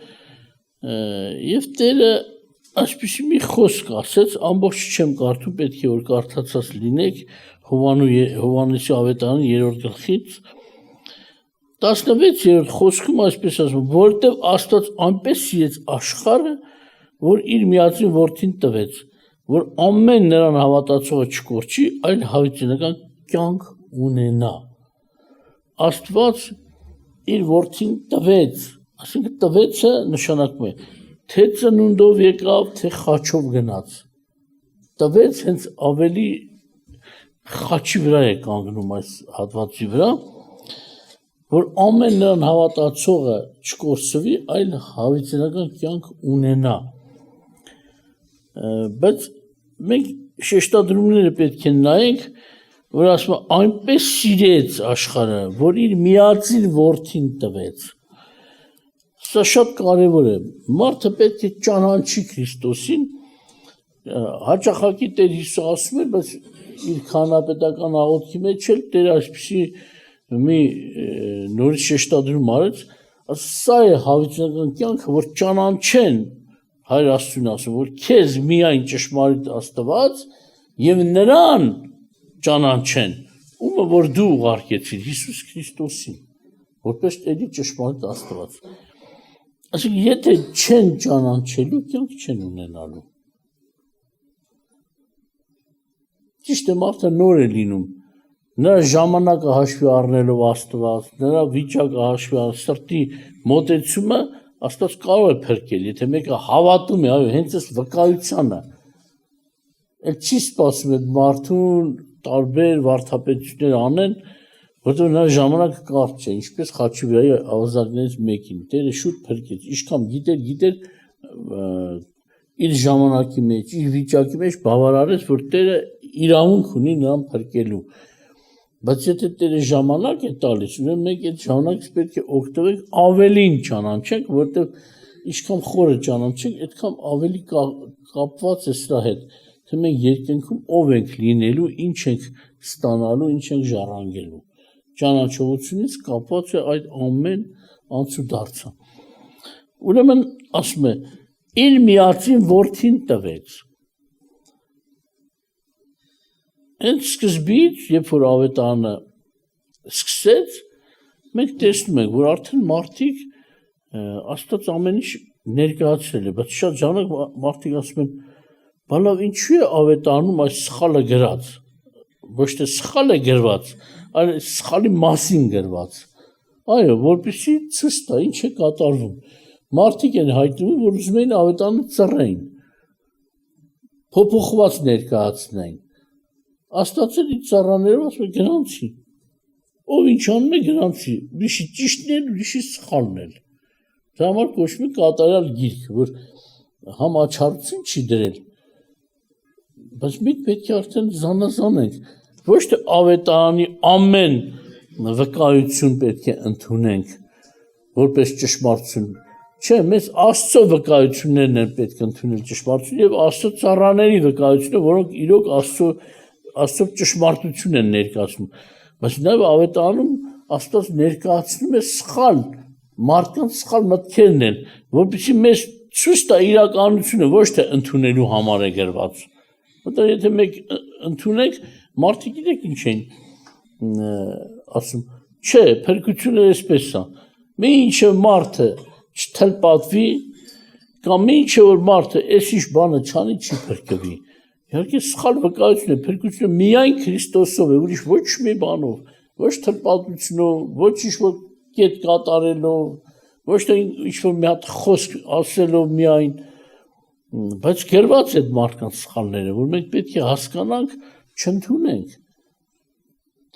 եւ Տերը Այսպեսի մի խոսք ասեց, ամբողջ չեմ կարդում, պետք է որ կարդացած լինեք Հովհաննեսի ավետարանի 3-րդ գլխից 16-րդ խոսքում այսպես ասում, որովհետև Աստված այնպես սիրեց աշխարհը, որ իր միածին որդին տվեց, որ ամեն նրան հավատացողը չկորչի, այլ հավիտենական կյանք ունենա։ Աստված իր որդին տվեց, այսինքն տվեցը նշանակում է թե ծնունդով եկավ, թե խաչով գնաց։ Տվեց հենց ավելի խաչի վրա է կանգնում այս հատվածի վրա, որ ամեն նրան հավատացողը չկորսվի, այլ հավիտենական կյանք ունենա։ Բայց մենք շեշտադրումները պետք է նայենք, որ ասում է այնպես սիրեց աշխարհը, որ իր միածին որդին տվեց։ Սա շատ կարևոր է։ Մարդը պետք է ճանաչի Քրիստոսին, հաճախակի Տեր Հիսուսը ասում է, բայց իր քահանապետական աղոթքի մեջ էլ Տերը այսպեսի մի նորից շեշտադրում արեց, սա է հավիտենական կյանքը, որ ճանաչեն, Հայր Աստծուն ասում, որ քեզ միայն ճշմարիտ Աստված եւ նրան ճանաչեն, ումը որ դու ուղարկեցիր Հիսուս Քրիստոսին, որպես Տերի ճշմարիտ Աստված։ Այսինքն, եթե չեն ճանաչելու, կյանք չեն ունենալու։ Ճիշտ է, մարդը նոր է լինում, նրա ժամանակը հաշվի առնելով Աստված, նրա վիճակը հաշվի առնելով, սրտի մոտեցումը Աստված կարող է փրկել, եթե մեկը հավատում է, այո, հենց այս վկայությանը, էլ չի սպասում այդ մարդուն տարբեր վարդապետություններ անեն, որտեղ նրա ժամանակը կարճ է, ինչպես խաչի վրայի ավազակներից մեկին, Տերը շուտ փրկեց, ինչքան գիտեր իր ժամանակի մեջ, իր վիճակի մեջ բավարարեց, որ Տերը իրավունք ունի նրան փրկելու։ Բայց եթե Տերը ժամանակ է տալիս, ուրեմն մենք այդ ժամանակից պետք է օգտվենք ավելին ճանաչենք, որտեղ ինչքան խորը ճանաչենք, այդքան ավելի կապված է սրա հետ, թե մենք երկնքում ով ենք լինելու, ինչ ենք ստանալու, ինչ ենք ժառանգելու։ Ճանաչողությունից կապված է այդ ամեն անցուդարձը։ Ուրեմն ասում է, իր միածին որդին տվեց։ Հենց սկզբից, երբ որ ավետարանը սկսեց, մենք տեսնում ենք, որ արդեն մարդիկ Աստված ամեն ինչ ներկայացրել է, բայց շատ ժամանակ մարդիկ ասում են, բա լավ, ինչու է ավետարանում այս սխալը գրած, ոչ թե սխալ է գրված, այլ սխալի մասին գրված։ Այո, որպեսզի ցույց տա ինչ է կատարվում։ Մարդիկ են հայտնում, որ ուզում են ավետարանը ծռեին, փոփոխված ներկայացնեն։ Աստվածը իր ծառաներով ասում է գրանցի։ Ով ինչ անում է գրանցի, ուրիշի ճիշտն էլ, ուրիշի սխալն էլ։ Դա համար կոչվում է կատարյալ գիրք, որ համ աչառություն չի դրել, բայց մենք պետք է արդեն զանազանենք, ոչ թե ավետարանի ամեն վկայություն պետք է ընդունենք, որպես ճշմարտություն։ Չէ, մեզ Աստծո վկայություններն են պետք է ընդունել ճշմարտություն եւ Աստծո ծառաների վկայությունը, որոնք իրոք Աստծո ճշմարտություն են ներկայացնում, բայց նաև ավետարանում Աստված ներկայացնում է սխալ, մարդկանց սխալ մտքերն են, որպեսզի մեզ ցույց տա իրականությունը, ոչ թե ընդունելու համար է գրված։ Որտեղ եթե մենք ընդունենք, մարդիկ գիտեք ինչ են ասում, չէ, փրկությունը այսպես է։ Մի ինչը մարդը չթլպատվի, կամ մի ինչը որ մարդը այս ինչ բանը չանի, չի փրկվի։ Իհարկե սխալ վկայություն է, փրկությունը միայն Քրիստոսով է, ուրիշ ոչ մի բանով, ոչ թլպատությունով, ոչ ինչ-որ կետ կատարելով, ոչ թե ինչ-որ մի հատ խոսք ասելով միայն, բայց գրված է այդ մարդկանց սխալները, որ մենք պետք է հասկանանք, չընդունենք։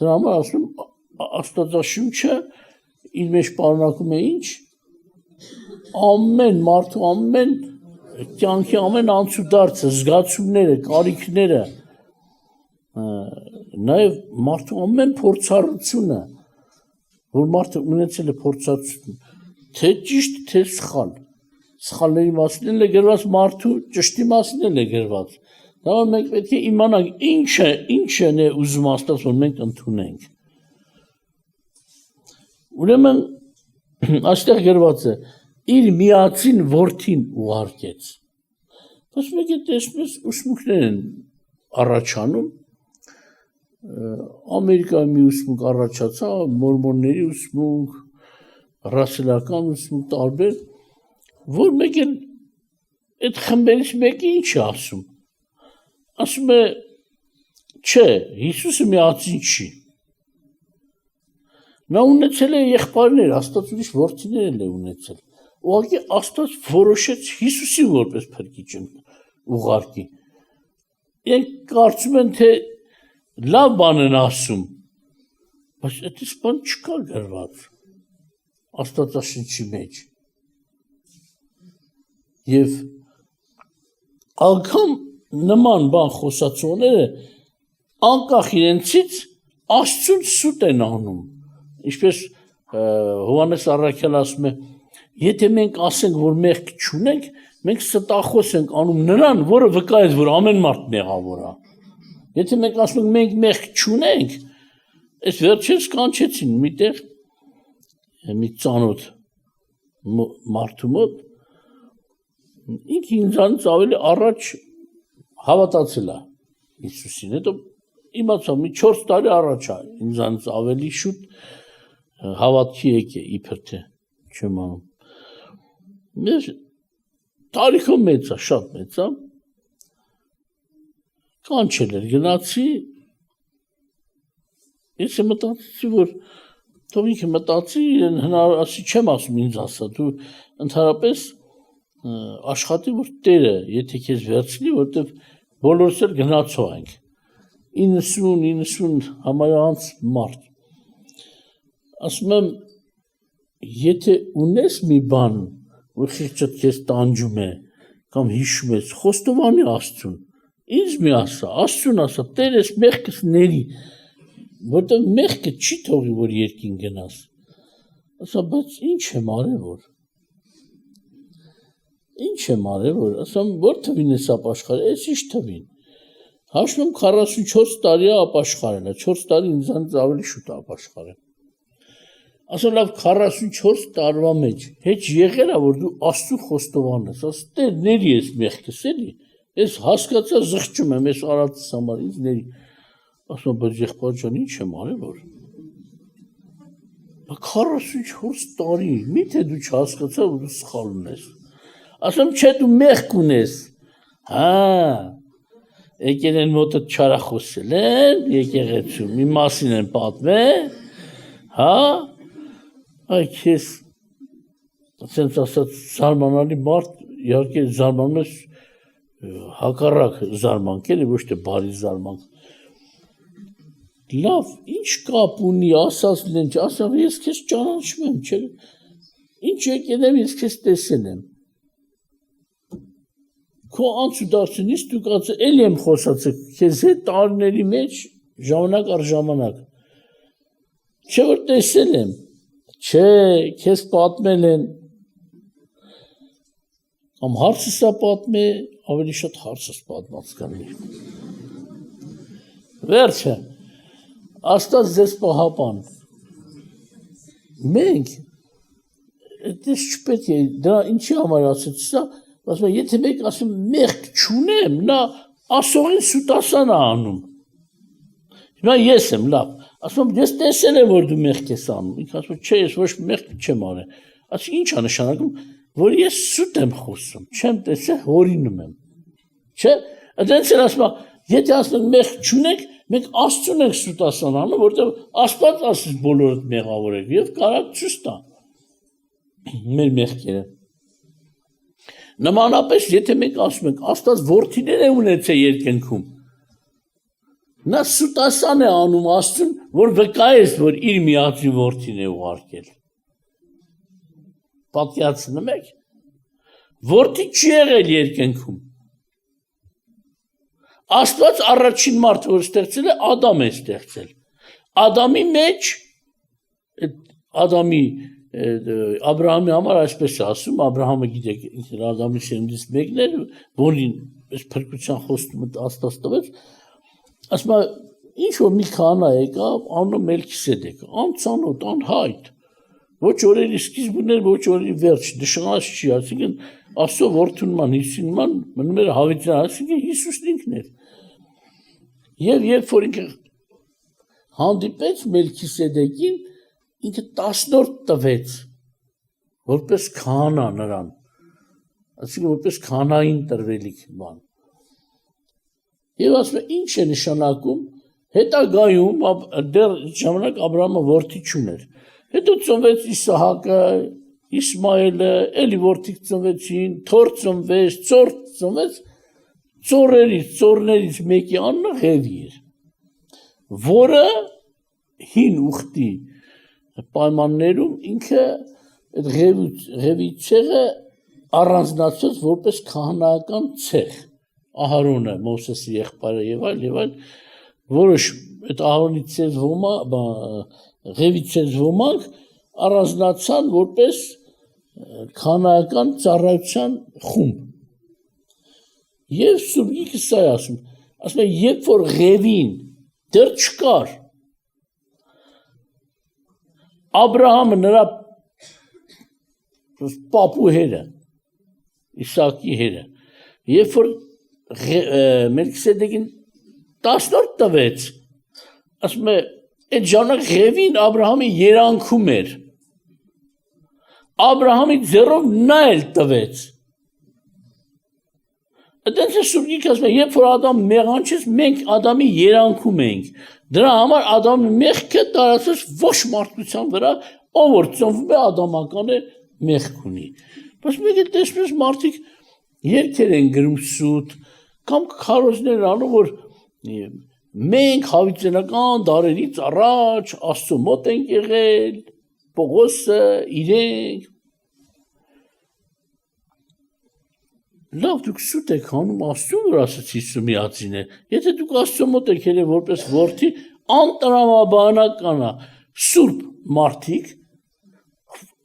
Դրա համար ասում Աստվածաշունչը իր մեջ պարունակում է ինչ։ Ամեն մարդու ամեն կյանքի ամեն անցուդարձը, զգացումները, կարիքները, նաև մարդու ամեն փորձառությունը, որ մարդը ունեցել է փորձառություն, թե ճիշտ, թե սխալ, սխալների մասին էլ է գրված, մարդու ճշտի մասին էլ է գրված։ Դա որ մենք պետք է իմանանք ինչն է ուզում Աստված, որ մենք ընդունենք։ Ուրեմն այստեղ գրված է իր միածին որդին ուղարկեց։ Բայց մեկ է տեսնես ուսմունքներ են առաջանում, Ամերիկայի մի ուսմունք առաջացավ, մորմոնների ուսմունք, ռասելական ուսմունք տարբեր, որ մեկ էլ այդ խմբերից մեկը ինչ է ասում է, չէ, Հիսուսը միածին չի, նա ունեցել է եղբայրներ, Աստված ուրիշ որդիներ էլ է ունեցել, ուղղակի Աստված որոշեց Հիսուսին որպես փրկիչ ուղարկի, իրենք կարծում են, թե լավ բան են ասում, բայց այդպես բան չկա գրված Աստվածաշնչի մեջ և անգամ նման բան խոսացողները անկախ իրենցից Աստծուն սուտ են անում, ինչպես Հովհաննես առաքյալը ասում է, եթե մենք ասենք, որ մեղք չունենք, մենք ստախոս ենք անում նրան, որը վկայեց, որ ամեն մարդ մեղավոր է։ Եթե մենք ասում ենք մենք մեղք չունենք, այս վերջերս կանչեցին միտեղ մի ծանոթ մարդու մոտ, ինքը ինձանից ավելի առաջ հավատացել է Հիսուսին, հետո իմացա մի 4 տարի առաջ է ինձանից ավելի շուտ հավատքի եկե իբր թե չեմ անում։ Մեր տարիքով մեծ է, շատ մեծ է, կանչել էր, գնացի, ես մտածեցի, որ թող ինքը մտածի, հնարասի չեմ ասում ինձ ասա, դու ընդհանրապես աշխատի, որ Տերը, եթե քեզ վերցնի, որտեվ բոլորս էլ գնացող ենք, 90 համարյանց մարդ, ասում եմ, եթե ունես մի բան, որ խիղճդ քեզ տանջում է, կամ հիշում ես, խոստովանի Աստծուն, ինձ մի ասա, Աստծուն ասա, Տեր ես մեղքս ների, որտեղ մեղքը չի թողի, որ երկին գնաս, ասա, բայց ինչ եմ արել, ասամ, որ թվին ես ապաշխարել, ես ինչ թվին, հաշվում 44 տարի է ապաշխարել, 4 տարի ինձանից ավելի շուտ ապաշխարել, ասա, լավ 44 տարվա մեջ, հեչ եղել է, որ դու Աստծու խոստովանես, ասա, Տեր ների ես մեղքս էլի, ես հասկացա զղջում եմ, ես արածս համար ինձ ների, ասում, բայց եղբայր ջան, ինչ եմ արել, որ 44 տարի, միթե դու չհասկացա, որ դու սխալ ունես, ասում, չէ դու մեղք ունես, եկել են մոտդ չարախոսել են, եկեղեցում, մի մասին են պատմել, այ քեզ, ասենց ասած, զարմանալի մարդ, իհարկե զարմանում ես, հակառակ զարմանք էլի, ոչ թե բարի զարմանք, լավ, ինչ կապ ունի, ասած լեն, ասավ, ես քեզ ճանաչում եմ, չէ, ինչ եկել եմ, ես քեզ տեսել եմ, քո անցուդարձունից դու կացը, էլի եմ խոսացել, քեզ հետ տարիների մեջ, ժամանակ առ ժամանակ, չէ, որ տեսել եմ, չէ, քեզ պատմել են, կամ հարցս է պատմել, ավելի շատ հարցս պատմած կանի։ Վերջը, Աստված ձեզ պահապան, մենք, դες չպետք է, դրա ինչի համար ասեց սա, ասում է, եթե մեկ ասում մեղք չունեմ, նա ասողին սուտասան է անում։ Հիմա ես եմ, լավ, ասում եմ, ես տեսել եմ, որ դու մեղք ես անում, ինք ասում է, չէ, ես ոչ մեղք չեմ արել, ասում ինչ է նշանակում, որ ես սուտ եմ խոսում, չեմ տեսել, հորինում եմ, չէ, այդենց էլ ասում է, եթե ասում մեղք չունենք, մենք Աստծուն ենք սուտասան անում, որտեղ Աստված ասես բոլորդ մեղավոր եք և կարակ ցույց տա մեր մեղքերը։ Նմանապես, եթե մենք ասում ենք, Աստված որդիներ է ունեցել երկնքում, նա սուտասան է անում Աստծուն, որ վկայես, որ իր միածին որդին է ուղարկել։ Պատկերացնում եք, որդի չի եղել երկնքում։ Աստված առաջին մարդը, որ ստեղծել է, Ադամ է ստեղծել։ Ադամի մեջ, Աբրահամի համար այսպես է ասում, Աբրահամը գիտեք, Ադամի սերունդից մեկն էր, որին փրկության խոստումը Աստված տվեց, ասում է, ինչ որ մի քահանա եկավ, անունը Մելքիսեդեկ, անծանոթ, անհայտ, Ոչ օրերի սկիզբներ, ոչ օրերի վերջ, նշանած չի, այսինքն Աստծո որդունման, Հիսուսինման մնում էր հավիտյան, այսինքն Հիսուսն ինքն էր։ Եվ երբ որ ինքը հանդիպեց Մելքիսեդեկին, ինքը 10-րդ տվեց, որպես քահանա նրան, այսինքն որպես քահանային տրվելիք բան։ Եվ ասում է, ինչ է նշանակում, հետագայում դեռ ժամանակ Աբրահամը որդի չուներ։ Հետո ծնվեց Իսահակը, Իսմայելը, էլի որդիք ծնվեցին, թոռ ծնվեց, ծոր ծնվեց, ծորներից մեկի անունը Ղևի էր, որը հին ուխտի պայմաններում ինքը այդ Ղևի ցեղը առանձնացած որպես քահանայական ցեղ, Ահարոնը, Մովսեսի եղբայրը եւ այլ, որոշ այդ Ահարոնի ցез Ղևի ցез ոմանք առանձնացան որպես քահանայական ծառայության խումբ։ Եվ Սուրբ Գիրքը սա է ասում է, երբ որ Ղևին դեռ չկար, Աբրահամը նրա պապու հերը, Իսահակի հերը, երբ որ Մելքիսեդեկին 10-րդ տվեց, ասում է, այդ ժամանակ Ղևին Աբրահամի երանքում էր, Աբրահամի ձեռով նա էլ տվեց։ Այդպես է Սուրբ Գիրքը ասում է, երբ որ Ադամ մեղանչեց, մենք Ադամի երանքում ենք, դրա համար Ադամի մեղքը տարածվեց ոչ մարդկության վրա, ով որ ծնվում է ադամական է մեղք ունի։ Բայց մեկ է տեսնում ես մարդիկ երգեր են գրում սուտ, կամ քարոզներ անում, որ մենք հավիտենական դարերից առաջ Աստծո մոտ ենք եղել, Պողոսը, իրենք։ Լավ, դուք սուտ եք անում Աստծո, որ ասաց Հիսուսը միածին է։ Եթե դուք Աստծո մոտ եք եղել որպես որդի, անտրամաբանական է, սուրբ մարդիկ,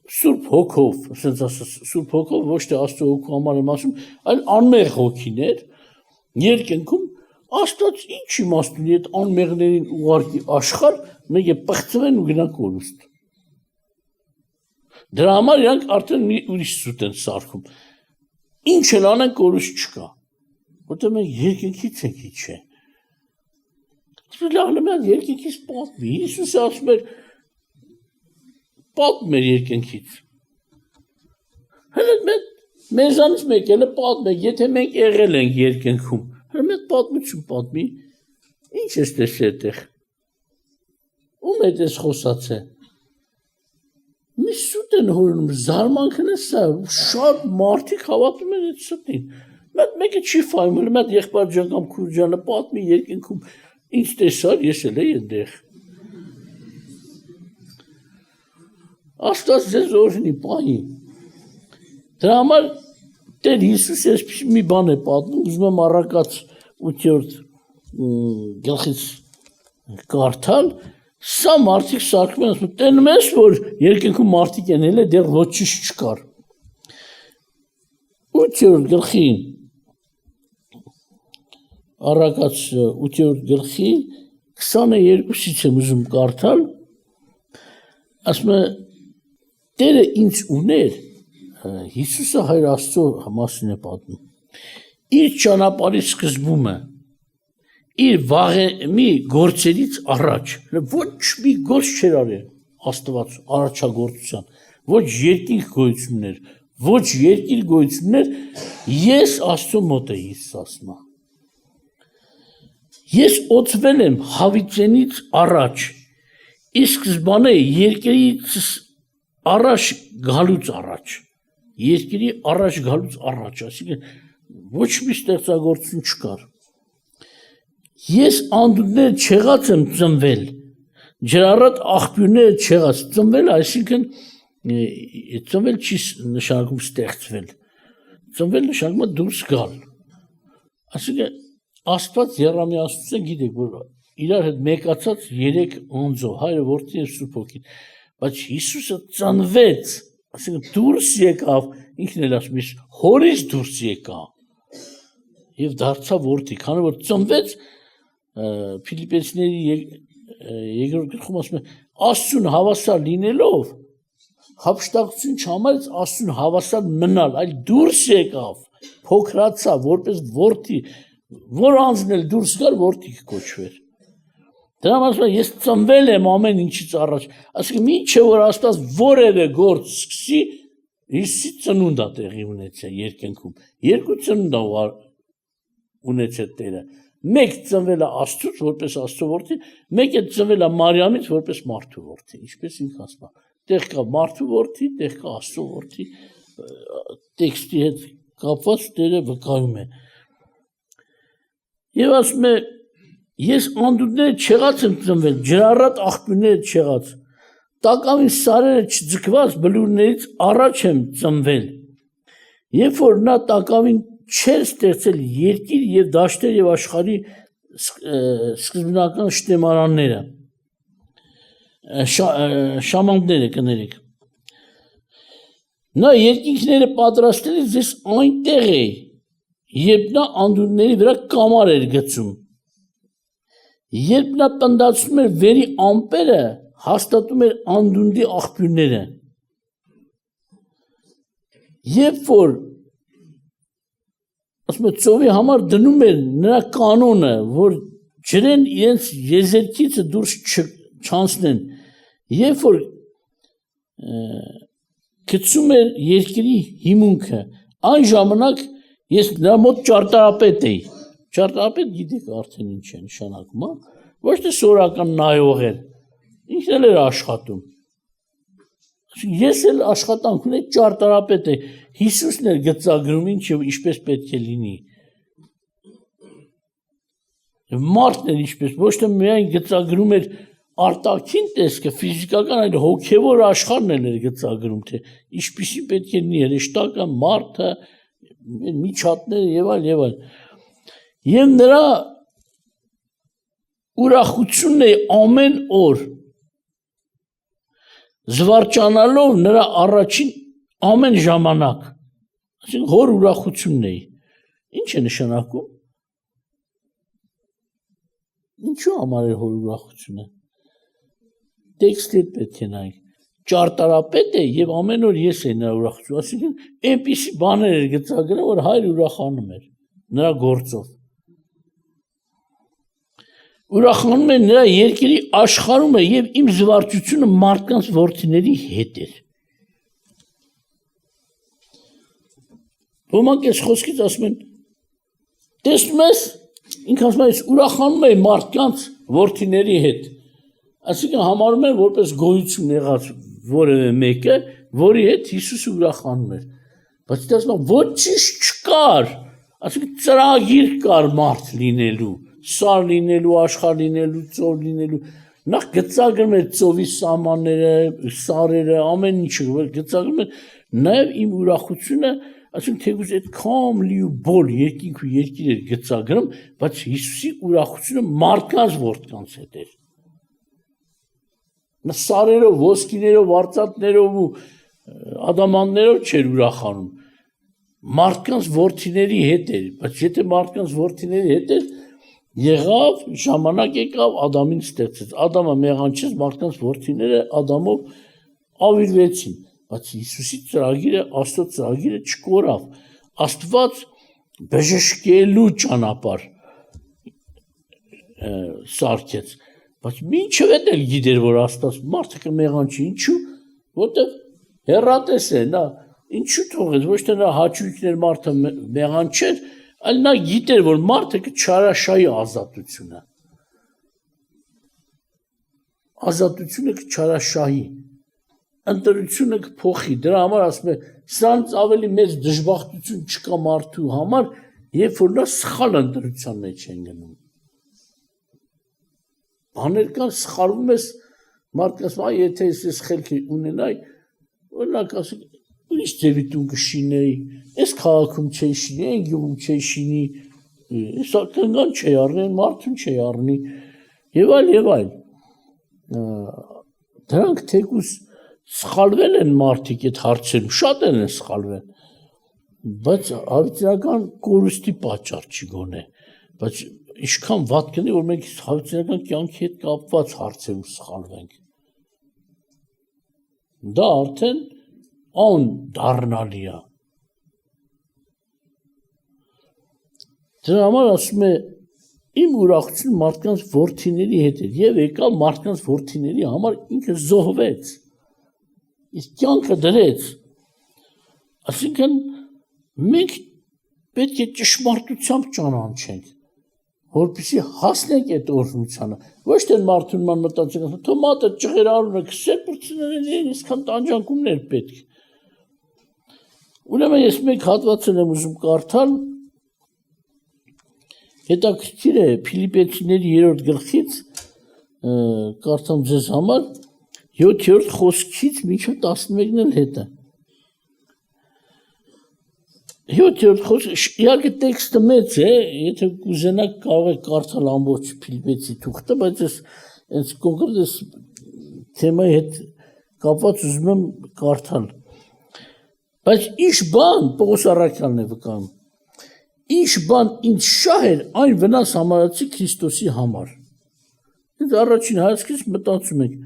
Սուրբ հոգով, ասենց ասած, Սուրբ հոգով ոչ թե Աստծո հոգու համար եմ ասում, այլ անմեղ հոգիներ, երկնքում Աստված ինչ իմաստ ունի այդ անմեղներին ուղարկի աշխարհ, մեկը պղծվեն ու գնան կորուստ։ Դրա համար իրանք արդեն մի ուրիշ սուտ են սարքում։ Ինչ էլ անեն կորուստ չկա։ Որտեղ մենք երկնքից ենք իջե։ Լավ երկնքից պատմի։ Հիսուսը ասում էր պատմ էր երկնքից։ Հələ մեզանից մեկ էլ է պատմեք, եթե մենք եղել ենք երկնքում, հələ մեկ պատմություն պատմի, ինչ ես տեսել այդտեղ։ Ում է դες խոսած է։ Մի սուտ են հորնում, զարմանքն է սա, շատ մարդիկ հավատում են այդ սուտին։ Մեկը չի ֆայմել, մեկ եղբայր ջան կամ քույր ջանը պատմի երկնքում, ինչ տեսար, ես էլ էի այդտեղ։ Աստված ձեզ օրհնի, պահի։ Դրա համար Տեր Հիսուսը այսպես մի բան է պատմում, ուզում եմ Առակաց 8-րդ գլխից կարդալ, սա մարդիկ սարքում են, ասում, տենում ես, որ երկնքում մարդիկ են էլ է, դեռ ոչինչ չկար։ 8-րդ գլխի Առակաց 8-րդ գլխի 22-ից եմ ուզում կարդալ, ասում է, Տերը ինձ ուներ, Հիսուսը Հայր Աստծո մասին է պատմում, իր ճանապարհի սկզբումը, իր վաղեմի գործերից առաջ, ոչ մի գործ չէր արել Աստված առաջագործության, ոչ երկինք գոյություններ, ոչ երկիր գոյություններ, ես Աստծո մոտ էի ասում։ Ես օծվել եմ հավիտենից առաջ, իսկ սկզբանե երկրից առաջ գալուց առաջ, երկրի առաջ գալուց առաջ, այսինքն ոչ մի ստեղծագործություն չկար։ Ես անդունդներ չեղած եմ ծնվել, ջրառատ աղբյուրները չեղած ծնվել, այսինքն ծնվել չի նշանակում ստեղծվել, ծնվել նշանակում է դուրս գալ։ Այսինքն Աստված եռամիացություն գիտեք, որ իրար հետ մեկացած 3 անձով, Հայրը, Որդին եւ Սուրբ Հոգին, բայց Հիսուսը ծնվեց, այսինքն դուրս եկավ, ինքն էլ ասում է, հորից դուրս եկա եւ դարձավ որդի, քանի որ ծնվեց Ֆիլիպեցիների 2-րդ գլխում ասում է, Աստծուն հավասար լինելով, հափշտակություն չհամարեց Աստծուն հավասար մնալ, այլ դուրս եկավ, փոքրացավ, որպես որդի, որ անձնել դուրս գար որդի կոչվեր։ Դրա համար ես ծնվել եմ ամեն ինչից առաջ, ասենք մինչև որ Աստված որևէ գործ սկսի, Հիսուսի ծնունդա տեղի ունեցել երկնքում, երկու ծնունդ ունեցել Տերը, մեկ ծնվել է Աստծուց որպես Աստծո որդի, մեկը ծնվել է Մարիամից որպես մարդու որդի, ինչպես ինքը ասում է, տեղ կա մարդու որդի, տեղ կա Աստծո որդի, տեքստի հետ կապված Տերը վկայում է։ Եվ ասում է, ես անդունդները չեղած եմ ծնվել, ջրառատ աղբյուրները չեղած, տակավին սարերը չձգված բլուրներից առաջ եմ ծնվել, երբ որ նա տակավին չէր ստեղծել երկիր և դաշտեր և աշխարհի սկզբնական շտեմարանները, շամանդները կներեք։ Նա երկինքները պատրաստելիս ես այնտեղ էի, երբ նա անդունդների վրա կամար էր գցում, երբ նա պնդացնում էր վերի ամպերը, հաստատում էր անդունդի աղբյուրները, երբ որ ասում է ծովի համար դնում էր նրա կանոնը, որ ջրեն իրենց եզերքիցը դուրս չանցնեն, երբ որ գցում էր երկրի հիմունքը, այն ժամանակ ես նրա մոտ ճարտարապետ էի, ճարտարապետ գիտեք արդեն ինչ է նշանակում, ոչ թե սորական նայող էր, ինքն էլ էր աշխատում, ես էլ աշխատանք ունեի ճարտարապետ էի, Հիսուսն էր գծագրում ինչ և ինչպես պետք է լինի, մարդն էր ինչպես, ոչ թե միայն գծագրում էր արտաքին տեսքը, ֆիզիկական, այլ հոգևոր աշխարհն էր գծագրում, թե ինչպիսի պետք է լինի, հրեշտակը, մարդը, միջատները և այլ և այլ, և նրա ուրախությունն է ամեն օր, զվարճանալով նրա առաջին ամեն ժամանակ, ասենք հոր ուրախությունն էի, ինչ է նշանակում, ինչու համար է հոր ուրախությունը, տեքստի պետք է նայենք, ճարտարապետ է և ամեն օր ես էի նրա ուրախություն, ասենք այնպիսի բաներ էր գծագրում, որ հայր ուրախանում էր նրա գործով, ուրախանում էր նրա երկրի աշխարհումը և իմ զվարճությունը մարդկանց որդիների հետ էր։ Ոմանք այս խոսքից ասում են, տեսնում ես, ինքը ասում է, ուրախանում է մարդկանց որդիների հետ, այսինքն համարում են որպես գոյություն եղած որևէ մեկը, որի հետ Հիսուսը ուրախանում էր, բայց դա ասում է, ոչինչ չկար, այսինքն ծրագիր կար մարդ լինելու, սար լինելու, աշխարհ լինելու, ծով լինելու, նախ գծագրում էր ծովի սահմանները, սարերը, ամեն ինչը գծագրում էր, նաև իմ ուրախությունը, այսինքն թեկուզ այդքան լի ու բոլ երկինք ու երկիր էր գծագրում, բայց Հիսուսի ուրախությունը մարդկանց որդկանց հետ էր։ Նա սարերով, ոսկիներով, արծաթներով ու ադամանդներով չէր ուրախանում, մարդկանց որդիների հետ էր, բայց եթե մարդկանց որդիների հետ էր, եղավ, ժամանակ եկավ, Ադամին ստեղծեց, Ադամը մեղանչեց, մարդկանց որդիները Ադամով ավիրվեցին, բայց Հիսուսի ծրագիրը, Աստծո ծրագիրը չկորավ, Աստված բժշկելու ճանապարհ սարքեց, բայց մինչև էդ էլ գիտեր, որ Աստված մարդը կմեղանչի, ինչու, որտեղ հեռատես է, նա ինչու թողեց, ոչ թե նա հաճույքն էր մարդը մեղանչեր, այլ նա գիտեր, որ մարդը կչարաշահի ազատությունը, ազատությունը կչարաշահի, ընտրությունը կփոխի, դրա համար ասում է, սրանց ավելի մեծ դժբախտություն չկա մարդու համար, երբ որ նա սխալ ընտրության մեջ են գնում, բաներ կան, սխալվում ես, մարդը ասում է, եթե ես խելքի ունենայի, օրինակ ասում, ուրիշ ձևի տուն կշինեի, այս քաղաքում չէի շինի, այն գյուղում չէի շինի, այս կնգան չէի առնի, մարդուն չէի առնի, և այլ, դրանք թեկուզ սխալվել են մարդիկ այդ հարցերում, շատ են սխալվել, բայց հավիտենական կորուստի պատճառ չի գոնե, բայց ինչքան վատ կնի, որ մենք հավիտենական կյանքի հետ կապված հարցերում սխալվենք։ դա արդեն ան դառնալի է։ Դրա համար ասում է իմ ուրախությունը մարդկանց որդիների հետ էր եւ եկալ մարդկանց որդիների համար ինքը զոհվեց։ Իսկ կյանքը դրեց։ Այսինքն մենք պետք է ճշմարտությամբ ճանաչենք, որպեսզի հասնենք այդ օրհնությանը։ Ոչ թե մարդուն մտածենք, թե մատը ճղեր արունը քսեր բրցներն իսկան տանջանքումներ պետք։ Ուրեմն ես մեկ հատվածն եմ ուզում կարդալ, հետաքրքիր է Փիլիպեցիների 3-րդ գլխից կարդամ ձեզ համար 7-րդ խոսքից մինչև 11-ն էլ հետը։ 7-րդ խոսք, իհարկե տեքստը մեծ է, եթե կուզենաք կարող եք կարդալ ամբողջ Փիլիպեցի թուղթը, բայց ես հենց կոնկրետ այս թեմայի հետ կապված ուզում եմ կարդալ։ Բայց ինչ բան Պողոս առաքյալն է վկայում։ Ինչ բան ինձ շահ էր այն վնաս համարացի Քրիստոսի համար։ Դες առաջին հայացքից մտածում եք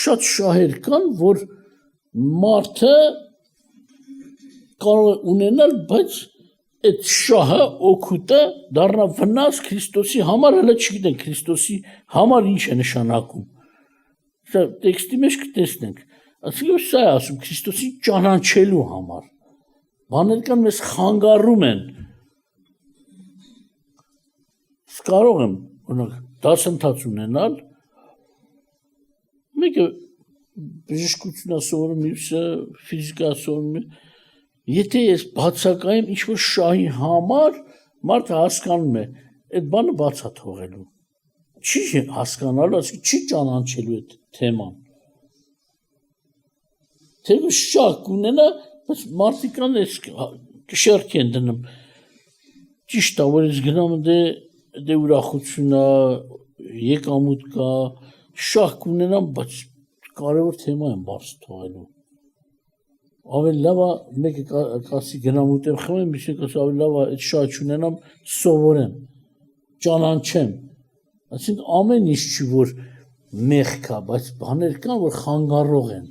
շատ շահեր կան, որ մարդը կարող է ունենալ, բայց այդ շահը օգուտը դառնա վնաս Քրիստոսի համար, հələ չգիտենք Քրիստոսի համար ինչ է նշանակում։ Սա տեքստի մեջ կտեսնենք։ Այսինքն սա է ասում Քրիստոսի ճանաչելու համար։ Բաներ կան մեզ խանգարում են։ Կարող եմ օրինակ դասընթաց ունենալ, մեկը բժշկություն սովորում, մյուսը ֆիզիկա սովորում, եթե ես բացակայեմ ինչ-որ շահի համար, մարդը հասկանում է, այդ բանը բաց է թողելու, չի հասկանալու, այսինքն չի ճանաչելու այդ թեման։ Թեև շահ կունենա, բայց մարդիկ կան կշեռքի են դնում, ճիշտ է, որ ես գնամ դե ուրախություն է, եկամուտ կա, շահ կունենամ, բայց կարևոր թեմա եմ բարձ թողելու։ Ավելի լավ է, մեկը կասի գնամ ուտեմ խմեմ, մյուսը կասի ավելի լավ է, այդ շահ չունենամ, սովորեմ, ճանաչեմ։ Այսինքն ամեն ինչ չի, որ մեղք է, բայց բաներ կան, որ խանգարող են։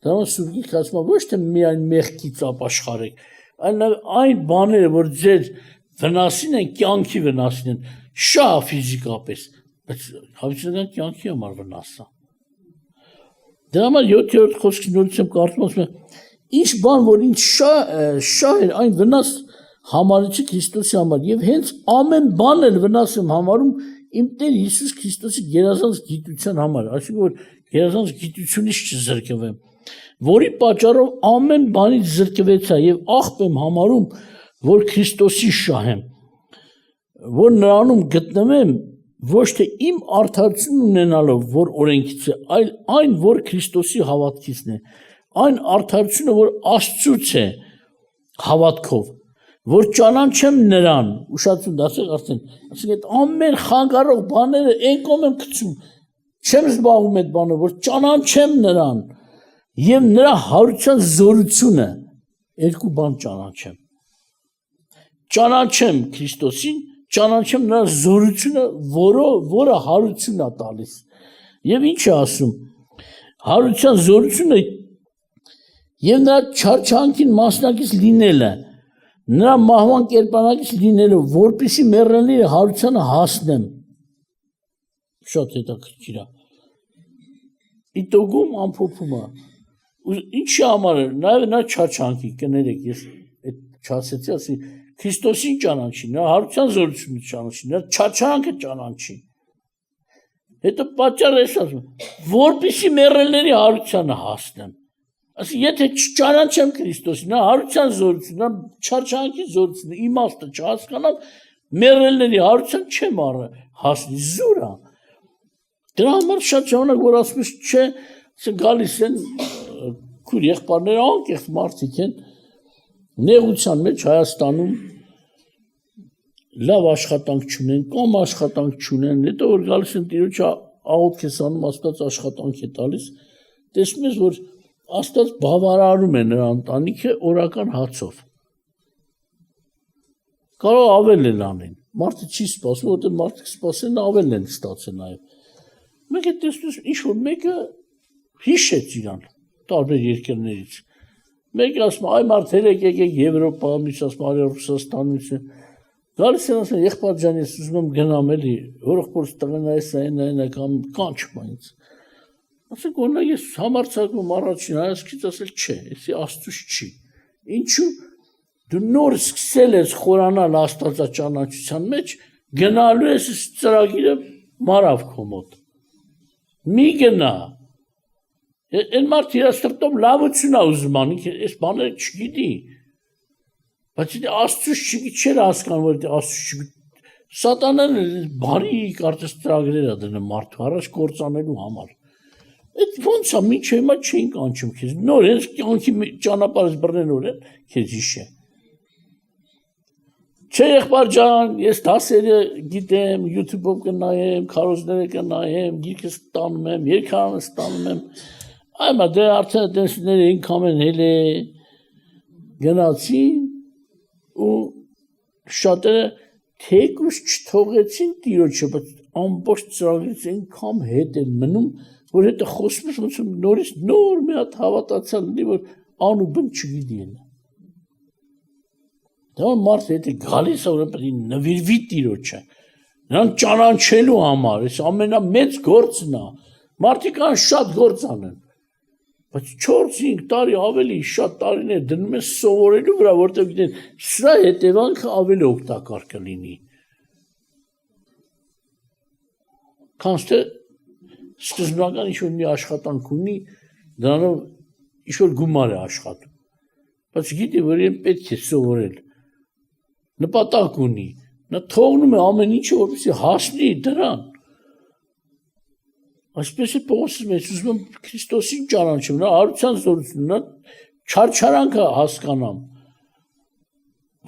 Դա Սուրբ Գիրքը ասում է, ոչ թե միայն մեղքից ապաշխարեք, այլ այն բաները, որ ձեր վնասին են, կյանքի վնասին են, շահ ֆիզիկապես, բայց հավիտենական կյանքի համար վնաս է։ Դրա համար 7-րդ խոսքի նորից եմ կարդում, ասում է, ինչ բան, որ ինձ շահ էր, այն վնաս համարեցի Քրիստոսի համար, եւ հենց ամեն բան էլ վնաս եմ համարում իմ Տեր Հիսուս Քրիստոսի գերազանց գիտության համար, այսինքն որ գերազանց գիտությունից չզրկվեմ, որի պատճառով ամեն բանից զրկվեցա եւ աղբ եմ համարում, որ Քրիստոսի շահեմ, որ նրանում գտնվեմ ոչ թե իմ արդարություն ունենալով, որ օրենքից է, այլ այն, որ Քրիստոսի հավատքիցն է, այն արդարությունը, որ Աստծուց է հավատքով, որ ճանաչեմ նրան, ուշադրություն դասեք արդեն, ասենք այդ ամեն խանգարող բաները այն կողմ եմ գցում, չեմ զբաղվում այդ բանը, որ ճանաչեմ նրան եւ նրա հարության զորությունը, երկու բան ճանաչեմ։ Ճանաչեմ Քրիստոսին, ճանաչեմ նրա զորությունը, որը հարություն է տալիս։ Եվ ինչ է ասում, հարության զորությունը եւ նրա չարչանքին մասնակից լինելը, նրա մահվան կերպանակից լինելը, որպեսզի մեռելների հարությանը հասնեմ։ Շատ հետաքրքիր է։ Իտոգում ամփոփում է։ Ինչի համար է, նաեւ նա չարչանքի կներեք, ես այդ չասեցի, ասի Քրիստոսին ճանաչի, նրա հարության զորությունը ճանաչի, նրա չարչանքը ճանաչի։ Հետո պատճառը էս ասում, որպեսզի մեռելների հարությանը հասնեմ։ Ասի եթե չճանաչեմ Քրիստոսին, նա հարության զորությունը, նա չարչանքի զորությունը, իմաստը չհասկանամ, մեռելների հարության չեմ հասնի, զուր է։ Դրա համար շատ ժամանակ որ ասում ես չէ, գալիս են քույր եղբայրները անկեղծ մարդիկ են, նեղության մեջ Հայաստանում լավ աշխատանք չունեն, կամ աշխատանք չունեն, հետո որ գալիս են տիրոջը աղոթք ես անում, Աստված աշխատանք է տալիս, տեսնում ես, որ Աստված բավարարում է նրա ընտանիքը օրական հացով։ Կարող ավել են անեն, մարդը չի սպասում, որտեղ մարդիկ սպասեն ավել են ստացել նաև։ Մենք է տեսնում ինչ որ մեկը հիշեց իրան տարբեր երկրներից։ Մեկը ասում այ մարդեր եկեք Եվրոպա, մյուս ասում արի Ռուսաստանից։ Գալիս են ասում եղբայր ջան, ես ուզում եմ գնամ էլի, հորոխորս տղեն այս կամ կանչում ինձ։ Ասենք օրինակ ես համարձակվում առաջին հայացքից ասել չէ, էսի Աստծուց չի։ Ինչու՞ դու նոր սկսել ես խորանալ աստվածաճանաչության մեջ, գնալու ես ծրագիրը մարավ քո մոտ։ Մի գնա։ Այն մարդը իր սրտով լավություն է ուզում անի, այս բաները չգիտի։ Բայց դա Աստծուց չէր հասկանում, որ դա Աստծուց չի։ Սատանան բարի կարծես ծրագրեր է դնում մարդու առաջ կործանելու համար։ Այդ ոնց է, մինչ հիմա չէին կանչում քեզ։ Նոր հենց կյանքի ճանապարհից բռնեն օրեն քեզ հիշե։ Չէ եղբայր ջան, ես դասերը գիտեմ, YouTube-ով կնայեմ, քարոզները կնայեմ, գիրքս տանում եմ, երգարանս տանում եմ։ Այմա դե արդեն դեսները ինքան են հել է գնացին ու շատերը թեկուզ չթողեցին տիրոջը, բայց ամբողջ ծրագրից ինքան հետ են մնում, որ հետը խոսում ես ոնց նորից նոր մի հատ հավատացյալ լինի, որ ան ու բն չգիտի են։ Դա մարդը եթե գալիս է, որ պետք է նվիրվի տիրոջը, նրան ճանաչելու համար, այս ամենամեծ գործն է։ Մարդիկ կան շատ գործ անեն, բայց 4-5 տարի ավելի շատ տարիներ դնում են սովորելու վրա, որտեղ գիտեն, սրա հետևանքը ավելի օգտակար կլինի։ Քանց թե սկզբնական ինչ-որ մի աշխատանք ունի, դրանով ինչ-որ գումար է աշխատում, բայց գիտի, որ իրեն պետք է սովորել, նպատակ ունի, նա թողնում է ամեն ինչը, որպեսզի հասնի դրան։ Այսպես է Պողոսը մեծ ուզում եմ Քրիստոսին ճանաչեմ, նա հարության զորություն, նա չարչարանքը հասկանամ,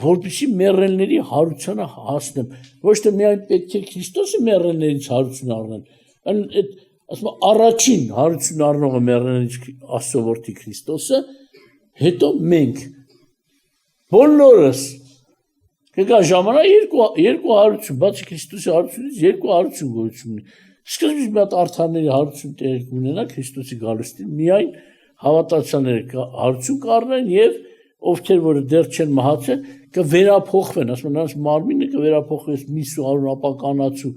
որպեսզի մեռելների հարությանը հասնեմ, ոչ թե միայն պետք է Քրիստոսը մեռելներից հարություն առնել, այդ ասում առաջին հարություն առնողը մեռելներից Աստծո որդի Քրիստոսը, հետո մենք բոլորս կգա ժամանակ երկու հարություն, բացի Քրիստոսի հարությունից երկու հարություն գոյություն ունի։ Սկզբից մի հատ արդարների հարություն տեղի կունենա Քրիստոսի գալուստին, միայն հավատացյալները հարություն կառնեն եւ ովքեր որ դեռ չեն մահացել կվերափոխվեն, ասում են նրանց մարմինը կվերափոխվի միսու արուն ապականացու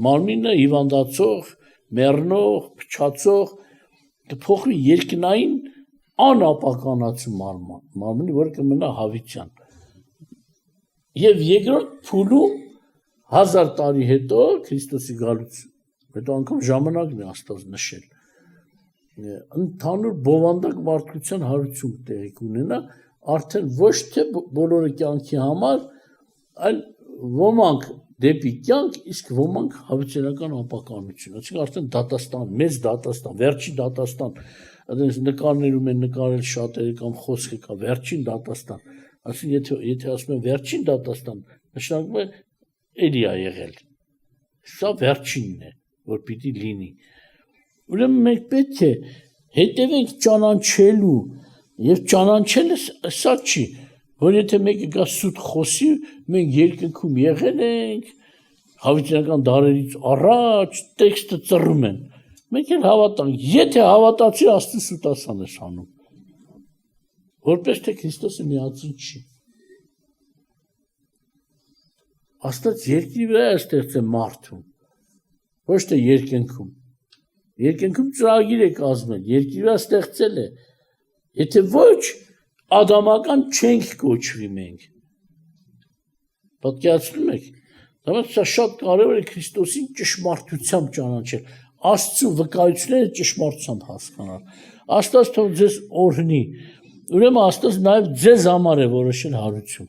մարմինը հիվանդացող, մեռնող, փչացող կփոխվի երկնային անապականացու մարմինը, որը կմնա հավիտյան։ Եվ երկրորդ փուլում 1000 տարի հետո Քրիստոսի գալուց հետո անգամ ժամանակն է Աստված նշել։ Ընդհանուր բովանդակ մարդկության հարություն տեղի կունենա, արդեն ոչ թե բոլորը կյանքի համար, այլ ոմանք դեպի կյանք, իսկ ոմանք հավիտենական ապականություն։ Այսինքն արդեն դատաստան, մեծ դատաստան, վերջին դատաստան, այդպես նկարներում են նկարել շատերը կամ խոսքը կա վերջին դատաստան։ Այսինքն եթե ասում են վերջին դատաստան, նշանակում է էլի է եղել։ Սա վերջինն է, որ պիտի լինի։ Ուրեմն մենք պետք է հետևենք ճանաչելու եւ ճանաչելը սա չի, որ եթե մեկը գա սուտ խոսի, մենք երկնքում եղել ենք, հավիտենական դարերից առաջ տեքստը ծռում են։ Մենք էլ հավատանք, եթե հավատացի Աստծո սուտասան ես անում։ Որպես թե Քրիստոսը միածին չի։ Աստված երկրի վրա է ստեղծել մարդուն, ոչ թե երկնքում։ Երկնքում ծրագիր է կազմել, երկրի վրա ստեղծել է։ Եթե ոչ, ադամական չենք կոչվի մենք։ Պատկերացնում եք։ Դրանց սա շատ կարևոր է Քրիստոսին ճշմարտությամբ ճանաչել, Աստծո վկայությունները ճշմարտությամբ հասկանալ։ Աստված թող ձեզ օրհնի։ Ուրեմն Աստված նաև ձեզ համար է որոշել հարություն։